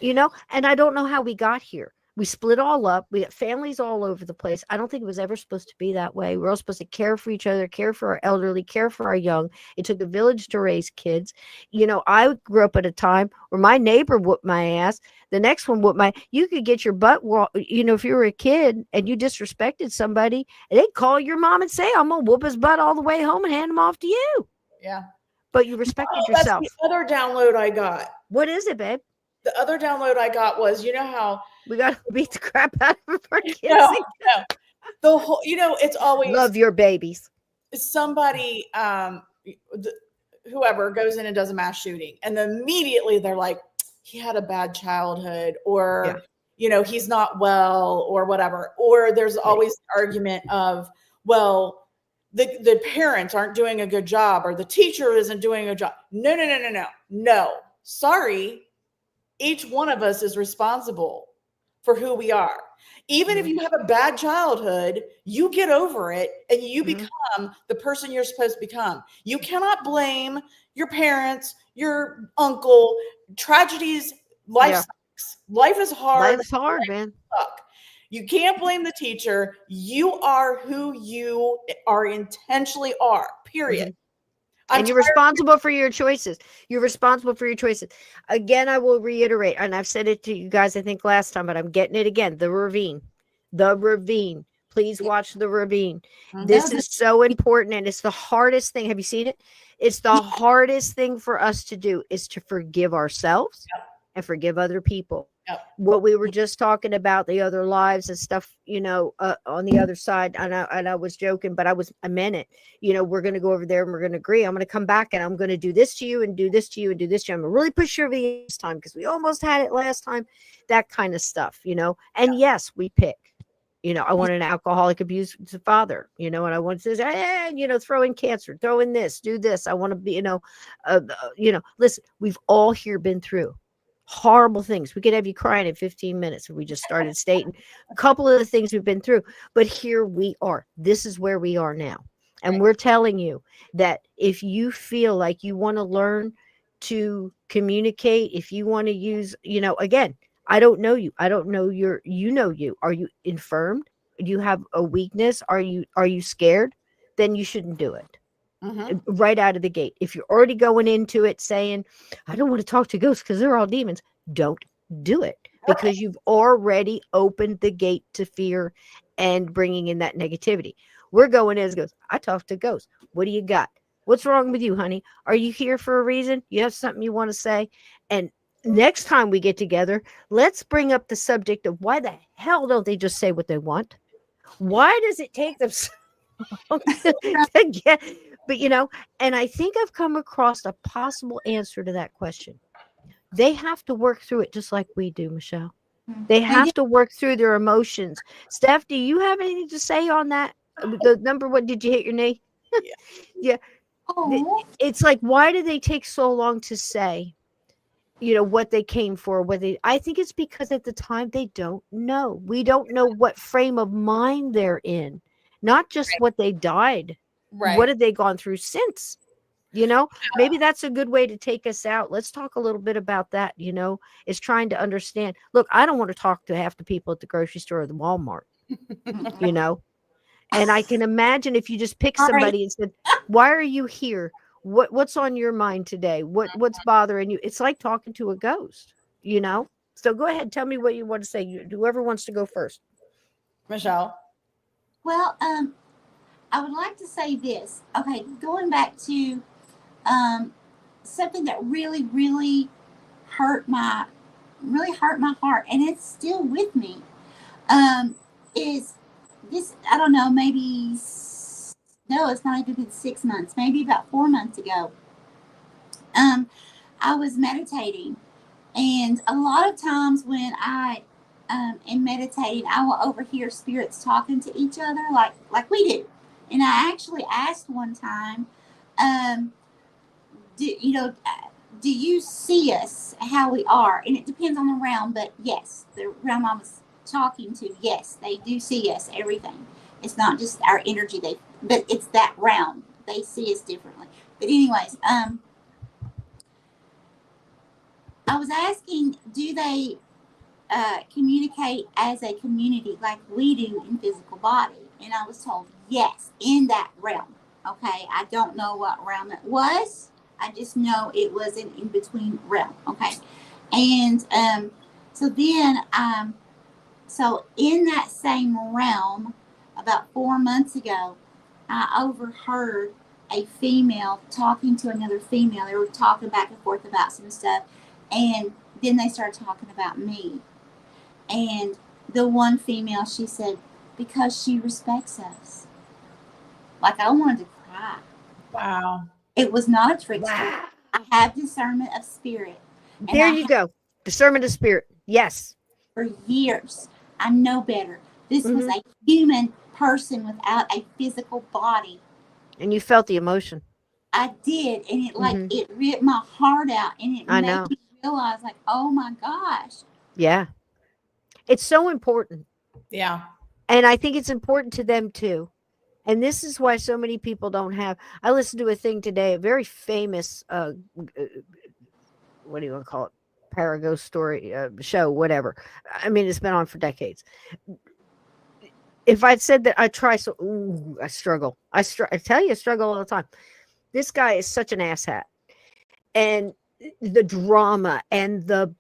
idea. And I don't know how we got here. We split all up. We got families all over the place. I don't think it was ever supposed to be that way. We're all supposed to care for each other, care for our elderly, care for our young. It took a village to raise kids. I grew up at a time where my neighbor whooped my ass. The next one whooped you could get your butt, if you were a kid and you disrespected somebody, they'd call your mom and say, I'm going to whoop his butt all the way home and hand him off to you. Yeah. But you respected yourself. That's the other download I got. What is it, babe? The other download I got was, how we got to beat the crap out of our kids. No. The whole, it's always love your babies. Somebody, whoever goes in and does a mass shooting, and then immediately they're like, he had a bad childhood, or he's not well, or whatever. Or there's always the argument of, well, the parents aren't doing a good job, or the teacher isn't doing a job. No. Sorry. Each one of us is responsible for who we are. Even if you have a bad childhood, you get over it and you become the person you're supposed to become. You cannot blame your parents, your uncle. Tragedies, life sucks. Life is hard. Life's hard, man. You can't blame the teacher. You are who you are intentionally are, period. And you're responsible for your choices. Again, I will reiterate, and I've said it to you guys, I think last time, but I'm getting it again. The Ravine. Please watch The Ravine. This is so important, and it's the hardest thing. Have you seen it? It's the hardest thing for us to do, is to forgive ourselves and forgive other people. What we were just talking about, the other lives and stuff, on the other side. And I was joking, but I meant it. We're going to go over there and we're going to agree. I'm going to come back and I'm going to do this to you and do this to you and do this to you. I'm going to really push your V this time because we almost had it last time. That kind of stuff, And yes, we pick. You know, I want an alcoholic abusive father, you know, and I want to say, hey, you know, throw in cancer, throw in this, do this. I want to be, you know, listen, we've all here been through horrible things. We could have you crying in 15 minutes if we just started stating a couple of the things we've been through. But here we are. This is where we are now. And we're telling you that if you feel like you want to learn to communicate, if you want to use, you know, again, I don't know you. I don't know you know you. Are you infirmed? Do you have a weakness? Are you scared? Then you shouldn't do it. Right out of the gate. If you're already going into it saying, I don't want to talk to ghosts because they're all demons, don't do it, because you've already opened the gate to fear and bringing in that negativity. We're going as ghosts. I talk to ghosts. What do you got? What's wrong with you, honey? Are you here for a reason? You have something you want to say? And next time we get together, let's bring up the subject of why the hell don't they just say what they want? Why does it take them so long to get? But, you know, and I think I've come across a possible answer to that question. They have to work through it just like we do, Michelle. They have to work through their emotions. Steph, do you have anything to say on that? The number one, did you hit your knee? Yeah. Oh. It's like, why do they take so long to say, you know, what they came for? I think it's because at the time they don't know. We don't know what frame of mind they're in, not just what they died. What have they gone through since? You know, maybe that's a good way to take us out. Let's talk a little bit about that, you know, is trying to understand. Look, I don't want to talk to half the people at the grocery store or the Walmart, you know, and I can imagine if you just pick somebody and said, why are you here? What's on your mind today? What's bothering you? It's like talking to a ghost, you know? So go ahead. Tell me what you want to say. Whoever wants to go first. Michelle. Well, I would like to say this. Okay, going back to something that really, really hurt my heart, and it's still with me. Is this? I don't know. Maybe no, it's not even been 6 months. Maybe about 4 months ago. I was meditating, and a lot of times when I am meditating, I will overhear spirits talking to each other like we do. And I actually asked one time, do you see us how we are? And it depends on the realm, but yes, the realm I was talking to, yes, they do see us, everything. It's not just our energy, but it's that realm. They see us differently. But anyways, I was asking, do they communicate as a community like we do in physical body? And I was told, yes, in that realm. Okay, I don't know what realm it was. I just know it was an in-between realm. Okay, and so then, so in that same realm, about 4 months ago, I overheard a female talking to another female. They were talking back and forth about some stuff, and then they started talking about me. And the one female, she said, because she respects us. Like, I wanted to cry. Wow. It was not a trickster. Wow. I have discernment of spirit. There you go. Discernment of spirit. Yes. For years. I know better. This was a human person without a physical body. And you felt the emotion. I did. And it it ripped my heart out. And it made me realize, like, oh my gosh. Yeah. It's so important. Yeah. And I think it's important to them too. And this is why so many people don't have. I listened to a thing today, a very famous, what do you want to call it? Paraghost story show, whatever. I mean, it's been on for decades. If I'd said that I try, I struggle. I tell you, I struggle all the time. This guy is such an asshat, and the drama and the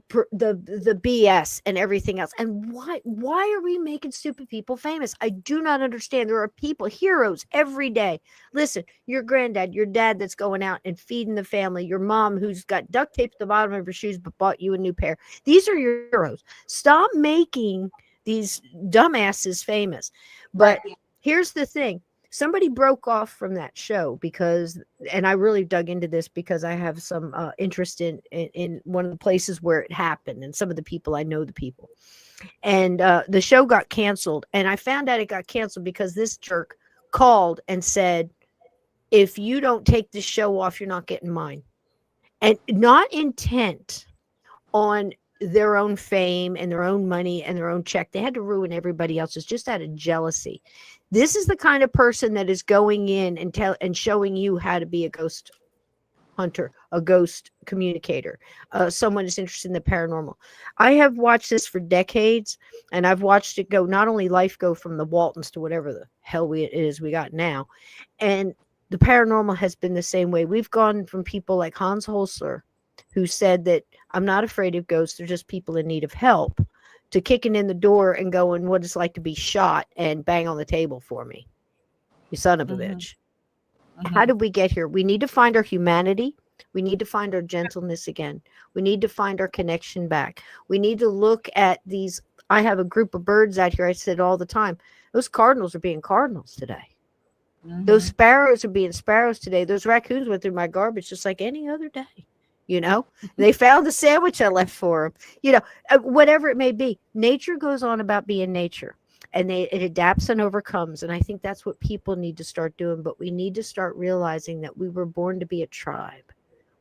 BS and everything else. And why are we making stupid people famous? I do not understand. There are people, heroes every day. Listen, your granddad, your dad that's going out and feeding the family, your mom who's got duct tape at the bottom of her shoes but bought you a new pair. These are your heroes. Stop making these dumbasses famous. But here's the thing. Somebody broke off from that show because, and I really dug into this because I have some interest in one of the places where it happened, and some of the people, I know the people. And the show got canceled. And I found out it got canceled because this jerk called and said, if you don't take this show off, you're not getting mine. And not intent on their own fame and their own money and their own check. They had to ruin everybody else's just out of jealousy. This is the kind of person that is going in and showing you how to be a ghost hunter, a ghost communicator, someone is interested in the paranormal. I have watched this for decades, and I've watched it go, not only life go from the Waltons to whatever the hell it is we got now, and the paranormal has been the same way. We've gone from people like Hans Holzler, who said that I'm not afraid of ghosts, they're just people in need of help, to kicking in the door and going, what it's like to be shot and bang on the table for me, you son of a bitch. How did we get here? We need to find our humanity. We need to find our gentleness again. We need to find our connection back. We need to look at these. I have a group of birds out here. I said all the time, those cardinals are being cardinals today. Those sparrows are being sparrows today. Those raccoons went through my garbage just like any other day. You know, they found the sandwich I left for them. You know, whatever it may be. Nature goes on about being nature. And it adapts and overcomes. And I think that's what people need to start doing. But we need to start realizing that we were born to be a tribe.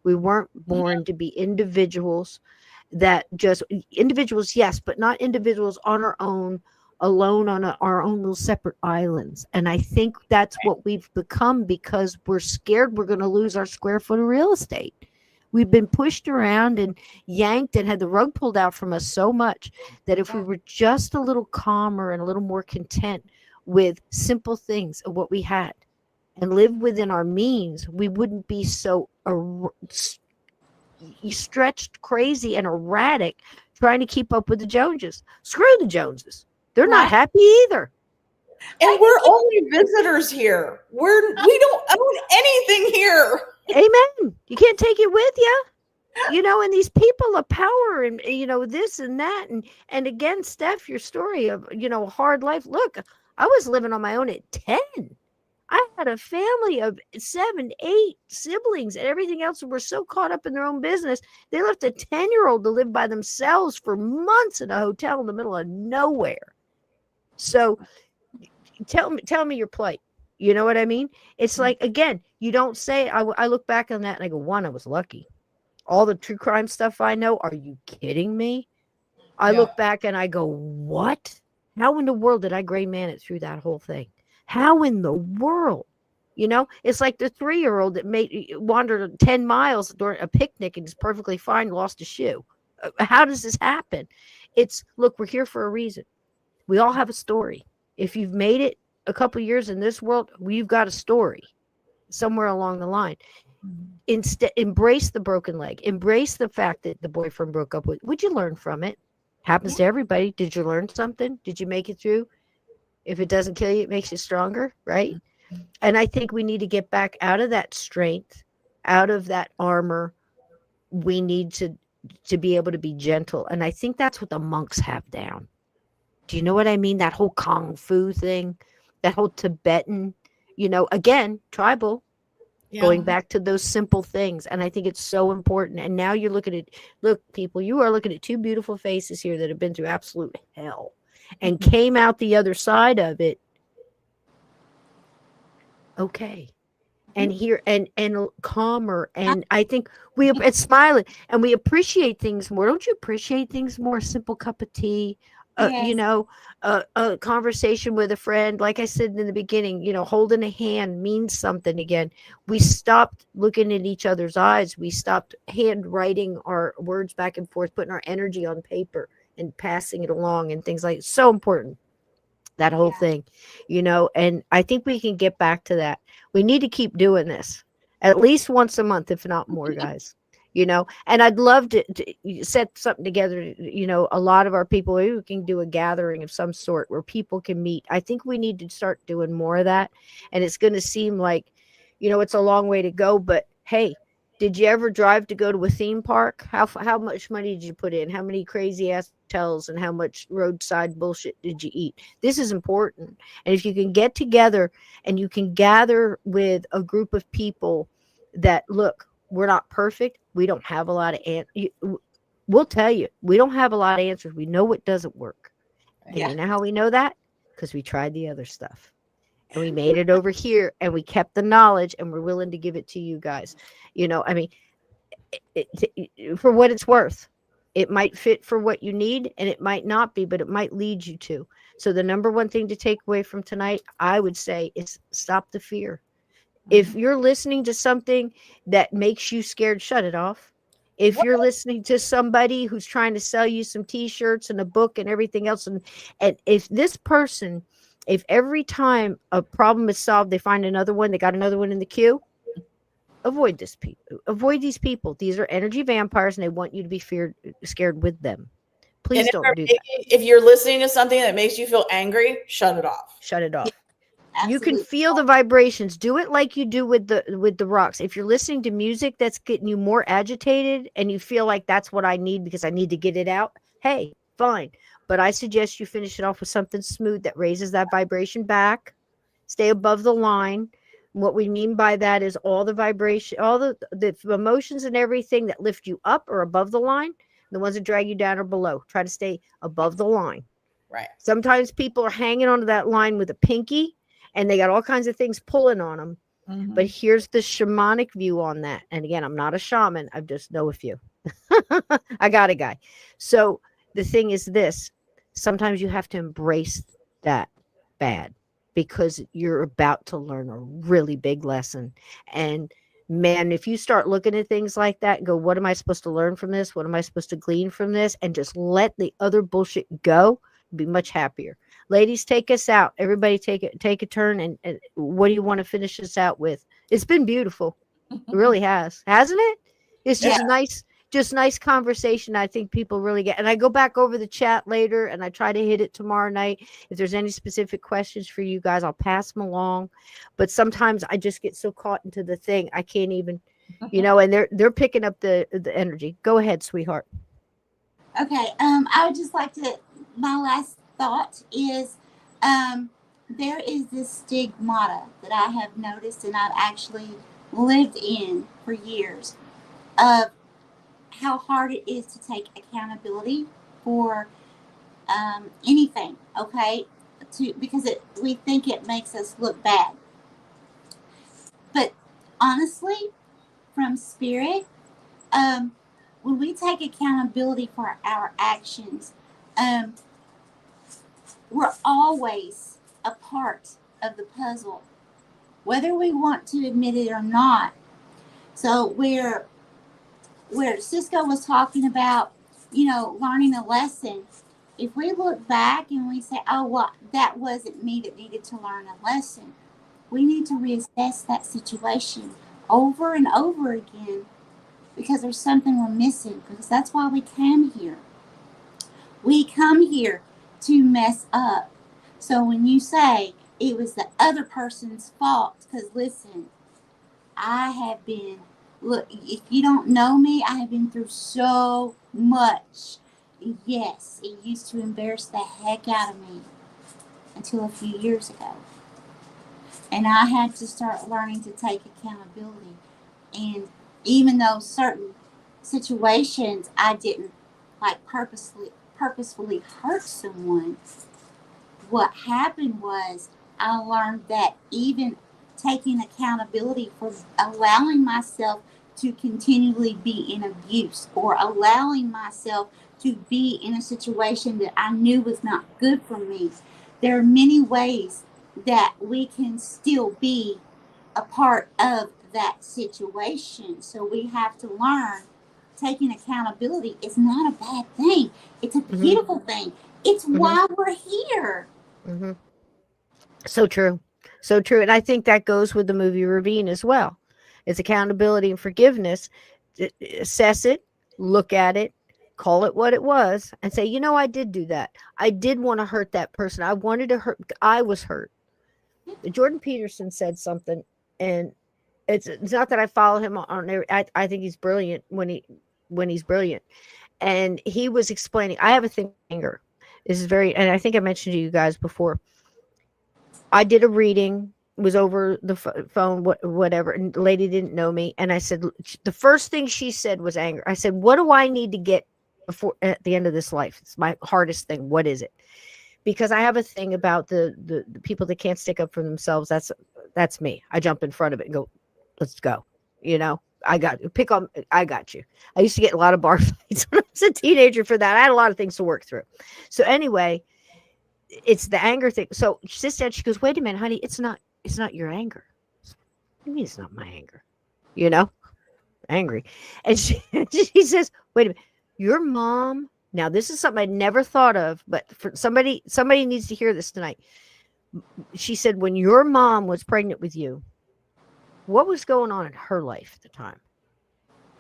We weren't born to be individuals that just individuals, yes, but not individuals on our own, alone on our own little separate islands. And I think that's what we've become because we're scared we're going to lose our square foot of real estate. We've been pushed around and yanked and had the rug pulled out from us so much that if we were just a little calmer and a little more content with simple things of what we had and live within our means, we wouldn't be so stretched crazy and erratic trying to keep up with the Joneses. Screw the Joneses. They're not happy either. And we're only visitors here. We don't own anything here. Amen. You can't take it with you. You know, and these people of power and, you know, this and that. And again, Steph, your story of, you know, hard life. Look, I was living on my own at 10. I had a family of 7, 8 siblings and everything else were so caught up in their own business. They left a 10-year-old to live by themselves for months in a hotel in the middle of nowhere. So tell me your plight. You know what I mean? It's like, again, you don't say, I look back on that and I go, one, I was lucky. All the true crime stuff I know, are you kidding me? I look back and I go, what? How in the world did I gray man it through that whole thing? How in the world? You know, it's like the 3-year-old that wandered 10 miles during a picnic and is perfectly fine, lost a shoe. How does this happen? It's, look, we're here for a reason. We all have a story. If you've made it a couple of years in this world, we've got a story somewhere along the line. Instead, embrace the broken leg. Embrace the fact that the boyfriend broke up with. Would you learn from it? Happens to everybody. Did you learn something? Did you make it through? If it doesn't kill you, it makes you stronger, right? And I think we need to get back out of that strength, out of that armor. We need to be able to be gentle. And I think that's what the monks have down. Do you know what I mean? That whole Kung Fu thing, that whole Tibetan, you know, again, tribal, going back to those simple things. And I think it's so important. And now you're looking at, look, people, you are looking at 2 beautiful faces here that have been through absolute hell and came out the other side of it. Okay. And here and calmer. And I think it's smiling and we appreciate things more. Don't you appreciate things more? A simple cup of tea, Yes. you know, a conversation with a friend. Like I said in the beginning, you know, holding a hand means something again. We stopped looking at each other's eyes. We stopped handwriting our words back and forth, putting our energy on paper and passing it along and things like so important. That whole thing, you know, and I think we can get back to that. We need to keep doing this at least once a month, if not more, guys, you know, and I'd love to set something together. You know, a lot of our people, we can do a gathering of some sort where people can meet. I think we need to start doing more of that. And it's going to seem like, you know, it's a long way to go, but hey, did you ever drive to go to a theme park? How much money did you put in? How many crazy ass hotels and how much roadside bullshit did you eat? This is important. And if you can get together and you can gather with a group of people that, look, we're not perfect. We don't have a lot of We'll tell you. We don't have a lot of answers. We know what doesn't work. And Yeah. you know how we know that? Because we tried the other stuff. And we made it over here, and we kept the knowledge, and we're willing to give it to you guys. I mean, for what it's worth, it might fit for what you need, and it might not be, but it might lead you to. So the number one thing to take away from tonight, I would say, is stop the fear. If you're listening to something that makes you scared, shut it off. If you're listening to somebody who's trying to sell you some t-shirts and a book and everything else, and if this person, if every time a problem is solved, they find another one, they got another one in the queue, avoid these people. These are energy vampires, and they want you to be scared with them. Please don't do that. If you're listening to something that makes you feel angry, shut it off. Shut it off. Absolutely. You can feel the vibrations. Do it like you do with the rocks. If you're listening to music that's getting you more agitated and you feel like that's what I need because I need to get it out, hey, fine. But I suggest you finish it off with something smooth that raises that vibration back. Stay above the line. What we mean by that is all the vibration, all the emotions and everything that lift you up or above the line. The ones that drag you down or below. Try to stay above the line. Right. Sometimes people are hanging onto that line with a pinky, and they got all kinds of things pulling on them. But here's the shamanic view on that. And again, I'm not a shaman. I just know a few. I got a guy. So the thing is this. Sometimes you have to embrace that bad because you're about to learn a really big lesson. And man, if you start looking at things like that and go, what am I supposed to learn from this? What am I supposed to glean from this? And just let the other bullshit go, be much happier. Ladies, take us out. Everybody take a turn. And what do you want to finish this out with? It's been beautiful. It really has. Hasn't it? It's just nice conversation. I think people really get, and I go back over the chat later and I try to hit it tomorrow night. If there's any specific questions for you guys, I'll pass them along. But sometimes I just get so caught into the thing. I can't even, and they're picking up the energy. Go ahead, sweetheart. Okay. I would just like to, my last thought is, there is this stigmata that I have noticed and I've actually lived in for years of how hard it is to take accountability for anything, okay? Because we think it makes us look bad. But honestly, from spirit, when we take accountability for our actions, we're always a part of the puzzle, whether we want to admit it or not. So where Sysco was talking about, learning a lesson, if we look back and we say, oh, well, that wasn't me that needed to learn a lesson, we need to reassess that situation over and over again because there's something we're missing, because that's why we came here. We come here to mess up. So when you say it was the other person's fault, because listen, I have been, look, if you don't know me, I have been through so much. Yes, it used to embarrass the heck out of me until a few years ago. And I had to start learning to take accountability. And even though certain situations I didn't purposefully hurt someone, what happened was I learned that even taking accountability for allowing myself to continually be in abuse or allowing myself to be in a situation that I knew was not good for me, there are many ways that we can still be a part of that situation. So we have to learn taking accountability is not a bad thing. It's a beautiful thing. It's why we're here. So true. So true. And I think that goes with the movie Ravine as well. It's accountability and forgiveness. Assess it, look at it, call it what it was, and say, I did do that. I did want to hurt that person. I wanted to hurt. I was hurt. Jordan Peterson said something, and it's not that I follow him on there. I think he's brilliant when he's brilliant. And he was explaining, I have a thing with anger. This is and I think I mentioned to you guys before. I did a reading, was over the phone, whatever, and the lady didn't know me. And I said, the first thing she said was anger. I said, what do I need to get before at the end of this life? It's my hardest thing. What is it? Because I have a thing about the people that can't stick up for themselves. That's me. I jump in front of it and go, let's go. I got you. I used to get a lot of bar fights when I was a teenager for that. I had a lot of things to work through. So anyway, it's the anger thing. So she sits down, she goes, wait a minute, honey, it's not your anger. What do you mean it's not my anger? Angry. And she says, wait a minute, your mom. Now, this is something I never thought of, but for somebody needs to hear this tonight. She said, when your mom was pregnant with you, what was going on in her life at the time?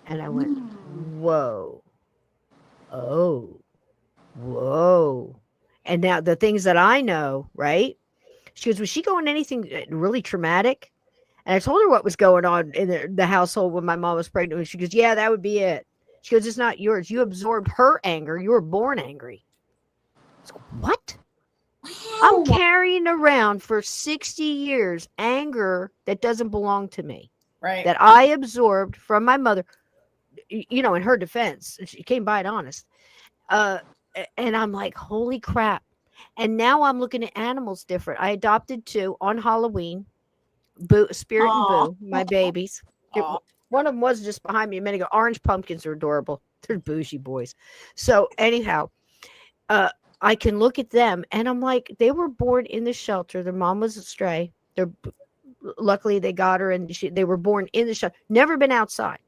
And I went, whoa. Oh, whoa. And now the things that I know, right? She goes, was she going anything really traumatic? And I told her what was going on in the household when my mom was pregnant. And she goes, yeah, that would be it. She goes, it's not yours. You absorbed her anger. You were born angry. So, what? Wow. I'm carrying around for 60 years anger that doesn't belong to me. Right. That I absorbed from my mother. In her defense, she came by it honest. And I'm like, holy crap. And now I'm looking at animals different. I adopted 2 on Halloween. Spirit Aww. and Boo, my babies. One of them was just behind me a minute ago. Orange pumpkins are adorable. They're bougie boys. So anyhow, I can look at them and I'm like, they were born in the shelter. Their mom was a stray. Luckily they got her and they were born in the shelter. Never been outside.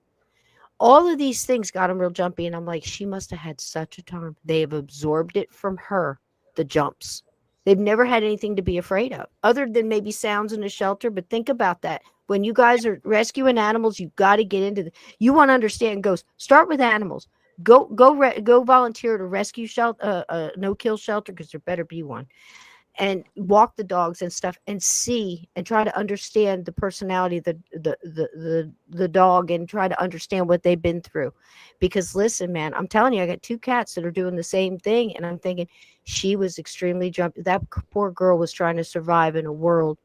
All of these things got them real jumpy. And I'm like, she must have had such a time. They have absorbed it from her, the jumps. They've never had anything to be afraid of other than maybe sounds in a shelter. But think about that. When you guys are rescuing animals, you've got to get into you want to understand ghosts. Start with animals. Go volunteer at a rescue shelter, no-kill shelter, because there better be one. And walk the dogs and stuff and see and try to understand the personality of the dog and try to understand what they've been through. Because listen, man, I'm telling you, I got 2 cats that are doing the same thing. And I'm thinking she was extremely jumpy. That poor girl was trying to survive in a world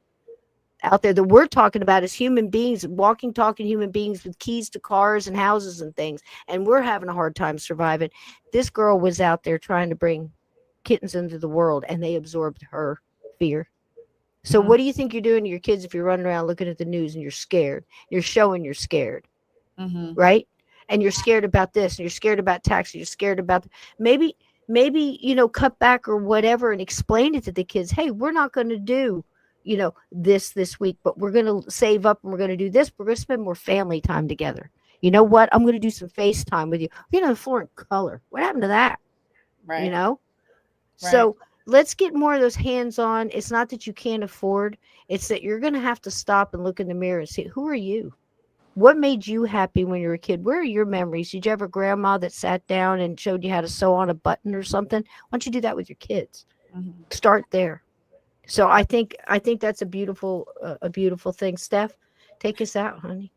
out there that we're talking about as human beings, walking, talking human beings with keys to cars and houses and things. And we're having a hard time surviving. This girl was out there trying to bring kittens into the world and they absorbed her fear. So what do you think you're doing to your kids if you're running around looking at the news and you're scared? You're showing you're scared, right? And you're scared about this and you're scared about taxes. You're scared about maybe, cut back or whatever and explain it to the kids. Hey, we're not going to do, this week, but we're going to save up and we're going to do this. We're going to spend more family time together. You know what? I'm going to do some FaceTime with you. The floor in color. What happened to that? Right. Right. So let's get more of those hands-on. It's not that you can't afford. It's that you're going to have to stop and look in the mirror and see, who are you? What made you happy when you were a kid? Where are your memories? Did you have a grandma that sat down and showed you how to sew on a button or something? Why don't you do that with your kids? Start there. So I think that's a beautiful thing. Steph, take us out, honey.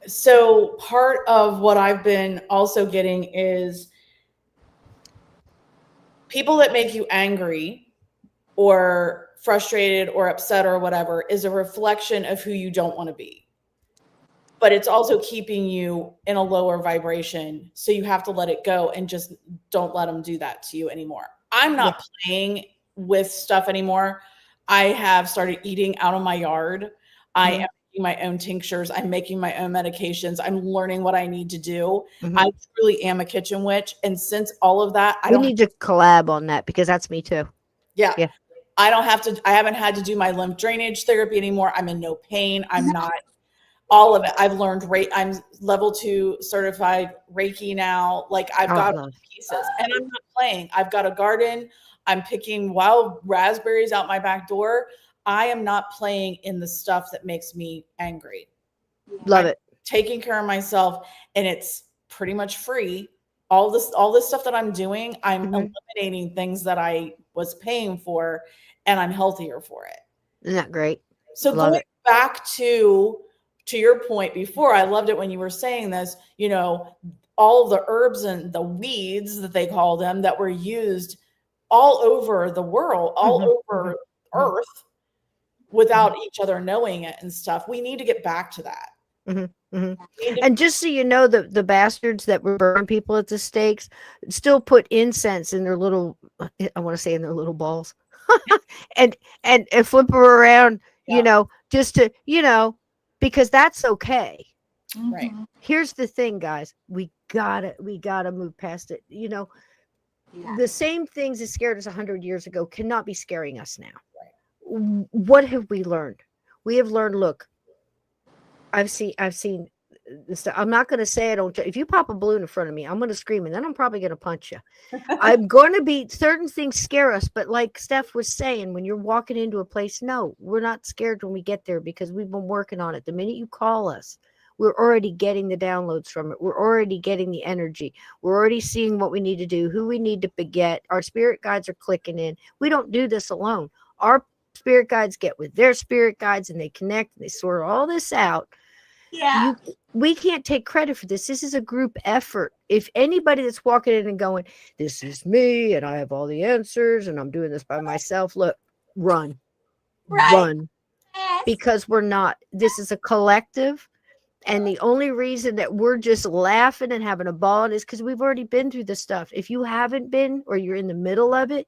So part of what I've been also getting is people that make you angry or frustrated or upset or whatever is a reflection of who you don't want to be. But it's also keeping you in a lower vibration. So you have to let it go and just don't let them do that to you anymore. I'm not playing with stuff anymore. I have started eating out of my yard. I am making my own tinctures. I'm making my own medications. I'm learning what I need to do. I truly am a kitchen witch. And since all of that, we need to collab on that because that's me too. Yeah. I haven't had to do my lymph drainage therapy anymore. I'm in no pain. I'm not all of it. I've learned I'm level 2 certified Reiki now. Like I've got all the pieces and I'm not playing. I've got a garden. I'm picking wild raspberries out my back door. I am not playing in the stuff that makes me angry. Love it. Taking care of myself and it's pretty much free. All this stuff that I'm doing, I'm eliminating things that I was paying for and I'm healthier for it. Isn't that great? So going back to your point before, I loved it when you were saying this, all the herbs and the weeds that they call them that were used all over the world, all over Earth without each other knowing it and stuff. We need to get back to that. And just so you know, the bastards that were burning people at the stakes still put incense in their little, I want to say in their little balls, and flip them around, just to, because that's okay. Right. Here's the thing, guys. We gotta move past it. The same things that scared us 100 years ago cannot be scaring us now. Right. What have we learned? We have learned, look, I've seen this. I'm not going to say I don't. If you pop a balloon in front of me, I'm going to scream, and then I'm probably going to punch you. I'm going to be, certain things scare us, but like Steph was saying, when you're walking into a place, no, we're not scared when we get there because we've been working on it. The minute you call us, we're already getting the downloads from it. We're already getting the energy. We're already seeing what we need to do, who we need to beget. Our spirit guides are clicking in. We don't do this alone. Our spirit guides get with their spirit guides and they connect and they sort all this out. Yeah. We can't take credit for this. This is a group effort. If anybody that's walking in and going, this is me and I have all the answers and I'm doing this by myself, look, run. Run. Yes. Because we're not. This is a collective. And the only reason that we're just laughing and having a ball is because we've already been through this stuff. If you haven't been, or you're in the middle of it,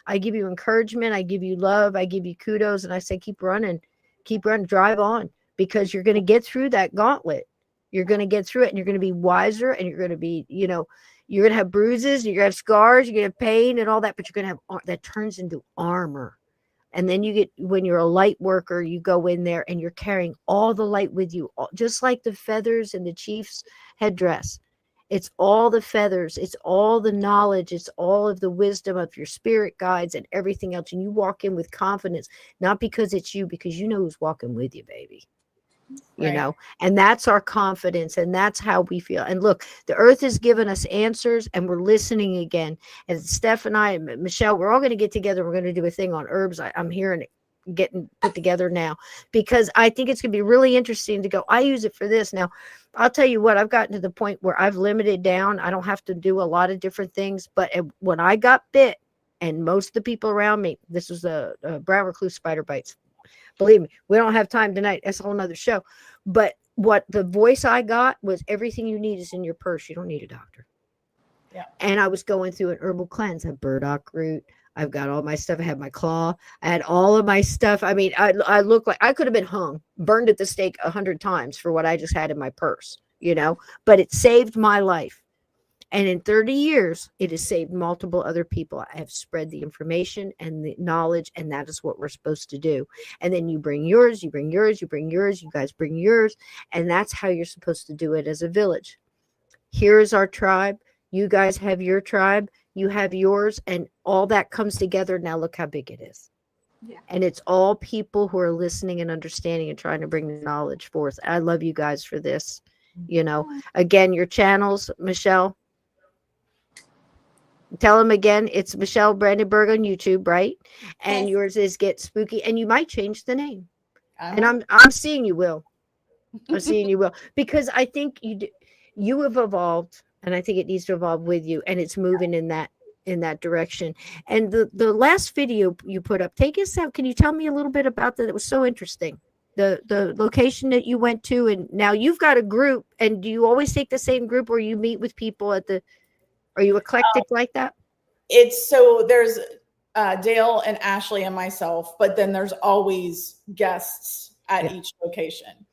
I give you encouragement. I give you love. I give you kudos. And I say, keep running, drive on, because you're going to get through that gauntlet. You're going to get through it and you're going to be wiser and you're going to be, you're going to have bruises, you're going to have scars, you're going to have pain and all that, but you're going to have, that turns into armor. And then you get, when you're a light worker, you go in there and you're carrying all the light with you, just like the feathers in the chief's headdress. It's all the feathers. It's all the knowledge. It's all of the wisdom of your spirit guides and everything else. And you walk in with confidence, not because it's you, because you know who's walking with you, baby. Right. And that's our confidence. And that's how we feel. And look, the earth has given us answers and we're listening again. And Steph and I, and Michelle, we're all going to get together. We're going to do a thing on herbs. I'm hearing it getting put together now, because I think it's going to be really interesting to go, I use it for this. Now, I'll tell you what, I've gotten to the point where I've limited down. I don't have to do a lot of different things. But when I got bit, and most of the people around me, this was a brown recluse spider bites. Believe me, we don't have time tonight. That's a whole nother show. But what the voice I got was, everything you need is in your purse. You don't need a doctor. Yeah. And I was going through an herbal cleanse. I have burdock root. I've got all my stuff. I had my claw. I had all of my stuff. I mean, I look like I could have been hung, burned at the stake 100 times for what I just had in my purse, but it saved my life. And in 30 years, it has saved multiple other people. I have spread the information and the knowledge, and that is what we're supposed to do. And then you bring yours, you bring yours, you bring yours, you guys bring yours. And that's how you're supposed to do it as a village. Here is our tribe. You guys have your tribe. You have yours. And all that comes together. Now look how big it is. Yeah. And it's all people who are listening and understanding and trying to bring the knowledge forth. I love you guys for this. Again, your channels, Michelle. Tell them again, it's Michelle Brandenburg on YouTube, right? And Yes. yours is Get Spooky, and you might change the name. And I'm seeing you will. I'm seeing you will, because I think you have evolved, and I think it needs to evolve with you, and it's moving in that direction. And the last video you put up, take us out. Can you tell me a little bit about that? It was so interesting. The location that you went to, and now you've got a group. And do you always take the same group, or you meet with people at the? Are you eclectic like that? It's so there's Dale and Ashley and myself, but then there's always guests at each location.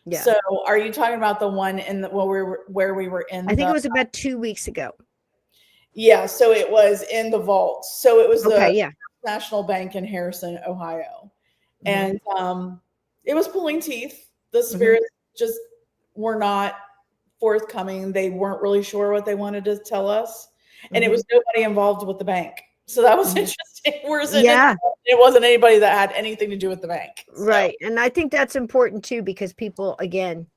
Yeah. So are you talking about the one in where we were in? I think it was about 2 weeks ago. Yeah. So it was in the vault. So it was the National Bank in Harrison, Ohio. Mm-hmm. And it was pulling teeth. The spirits just were not forthcoming. They weren't really sure what they wanted to tell us. And it was nobody involved with the bank. So that was interesting. It wasn't anybody that had anything to do with the bank. So. Right. And I think that's important too, because people, again,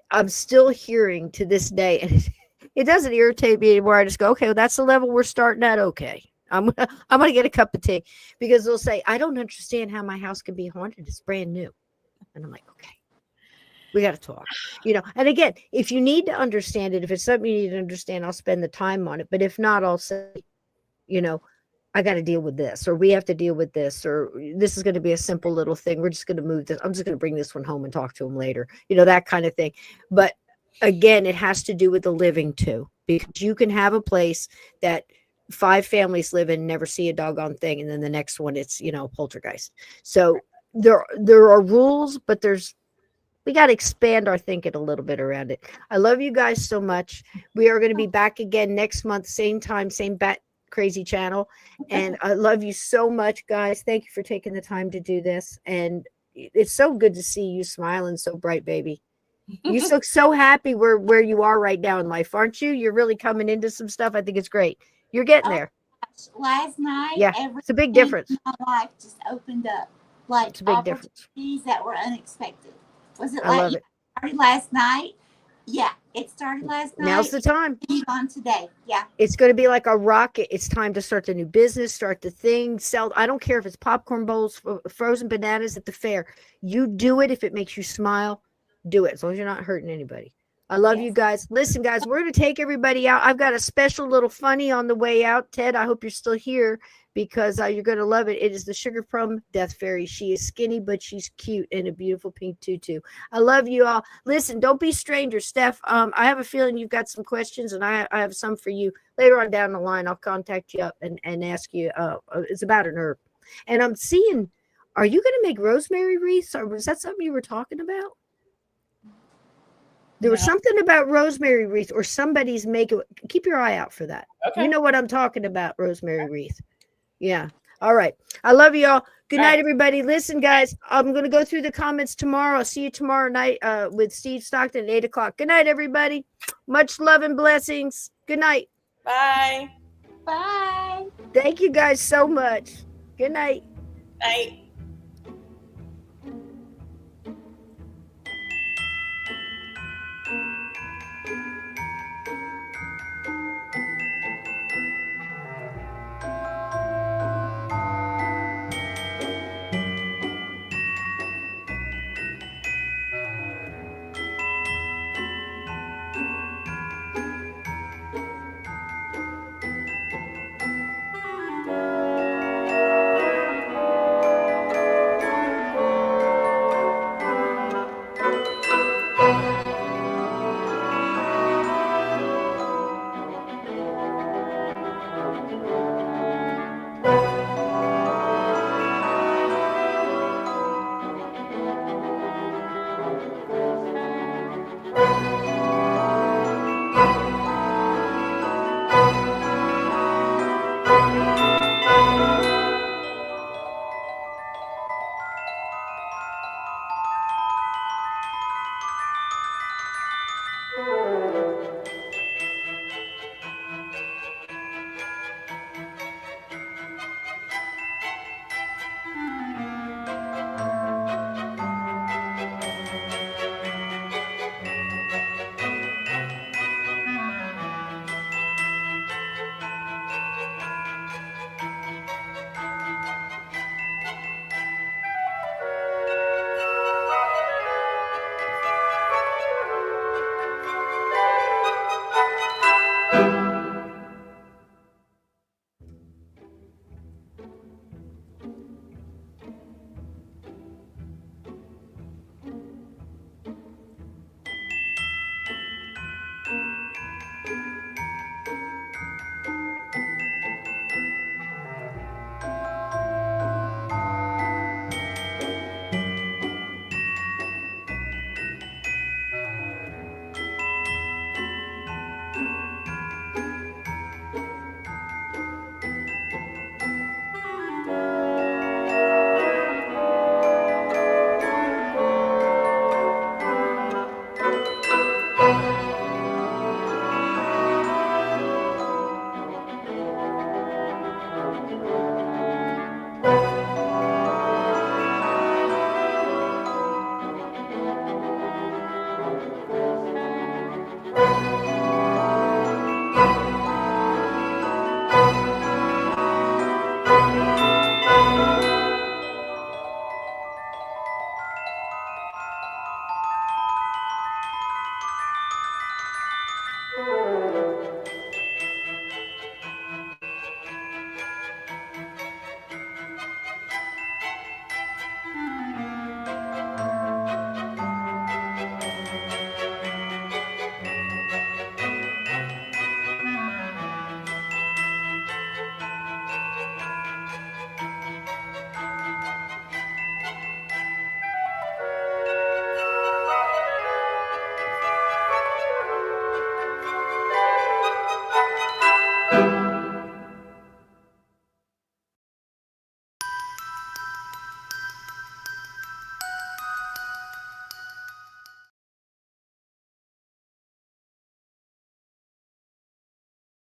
I'm still hearing to this day, and it doesn't irritate me anymore. I just go, okay, well, that's the level we're starting at. Okay. I'm gonna get a cup of tea, because they'll say, I don't understand how my house can be haunted. It's brand new. And I'm like, okay. We got to talk, and again, if you need to understand it, if it's something you need to understand, I'll spend the time on it. But if not, I'll say, I got to deal with this, or we have to deal with this, or this is going to be a simple little thing. We're just going to move this. I'm just going to bring this one home and talk to him later. That kind of thing. But again, it has to do with the living too, because you can have a place that 5 families live in, never see a doggone thing, and then the next one it's poltergeist. So there are rules, but we got to expand our thinking a little bit around it. I love you guys so much. We are going to be back again next month, same time, same bat crazy channel, and I love you so much, guys. Thank you for taking the time to do this, and it's so good to see you smiling so bright, baby. You look so happy where you are right now in life, aren't you? You're really coming into some stuff. I think it's great. You're getting there. Last night, Yeah, it's a big difference. My life just opened up, like it's a big difference. That were unexpected. Was it I love it. Started last night? Yeah, it started last night. Now's the time. On today. Yeah. It's going to be like a rocket. It's time to start the new business, start the thing, sell. I don't care if it's popcorn bowls, frozen bananas at the fair. You do it if it makes you smile. Do it as long as you're not hurting anybody. I love you guys. Listen, guys, we're going to take everybody out. I've got a special little funny on the way out. Ted, I hope you're still here because you're going to love it. It is the Sugar Plum Death Fairy. She is skinny, but she's cute in a beautiful pink tutu. I love you all. Listen, don't be strangers. Steph, I have a feeling you've got some questions, and I have some for you. Later on down the line, I'll contact you up and ask you. It's about an herb. And I'm seeing, are you going to make rosemary wreaths, or was that something you were talking about? There was something about rosemary wreath, or somebody's making. Keep your eye out for that. Okay. You know what I'm talking about, rosemary wreath. Yeah. All right. I love you all. Good night, everybody. Listen, guys, I'm going to go through the comments tomorrow. I'll see you tomorrow night with Steve Stockton at 8:00. Good night, everybody. Much love and blessings. Good night. Bye. Bye. Thank you guys so much. Good night. Night.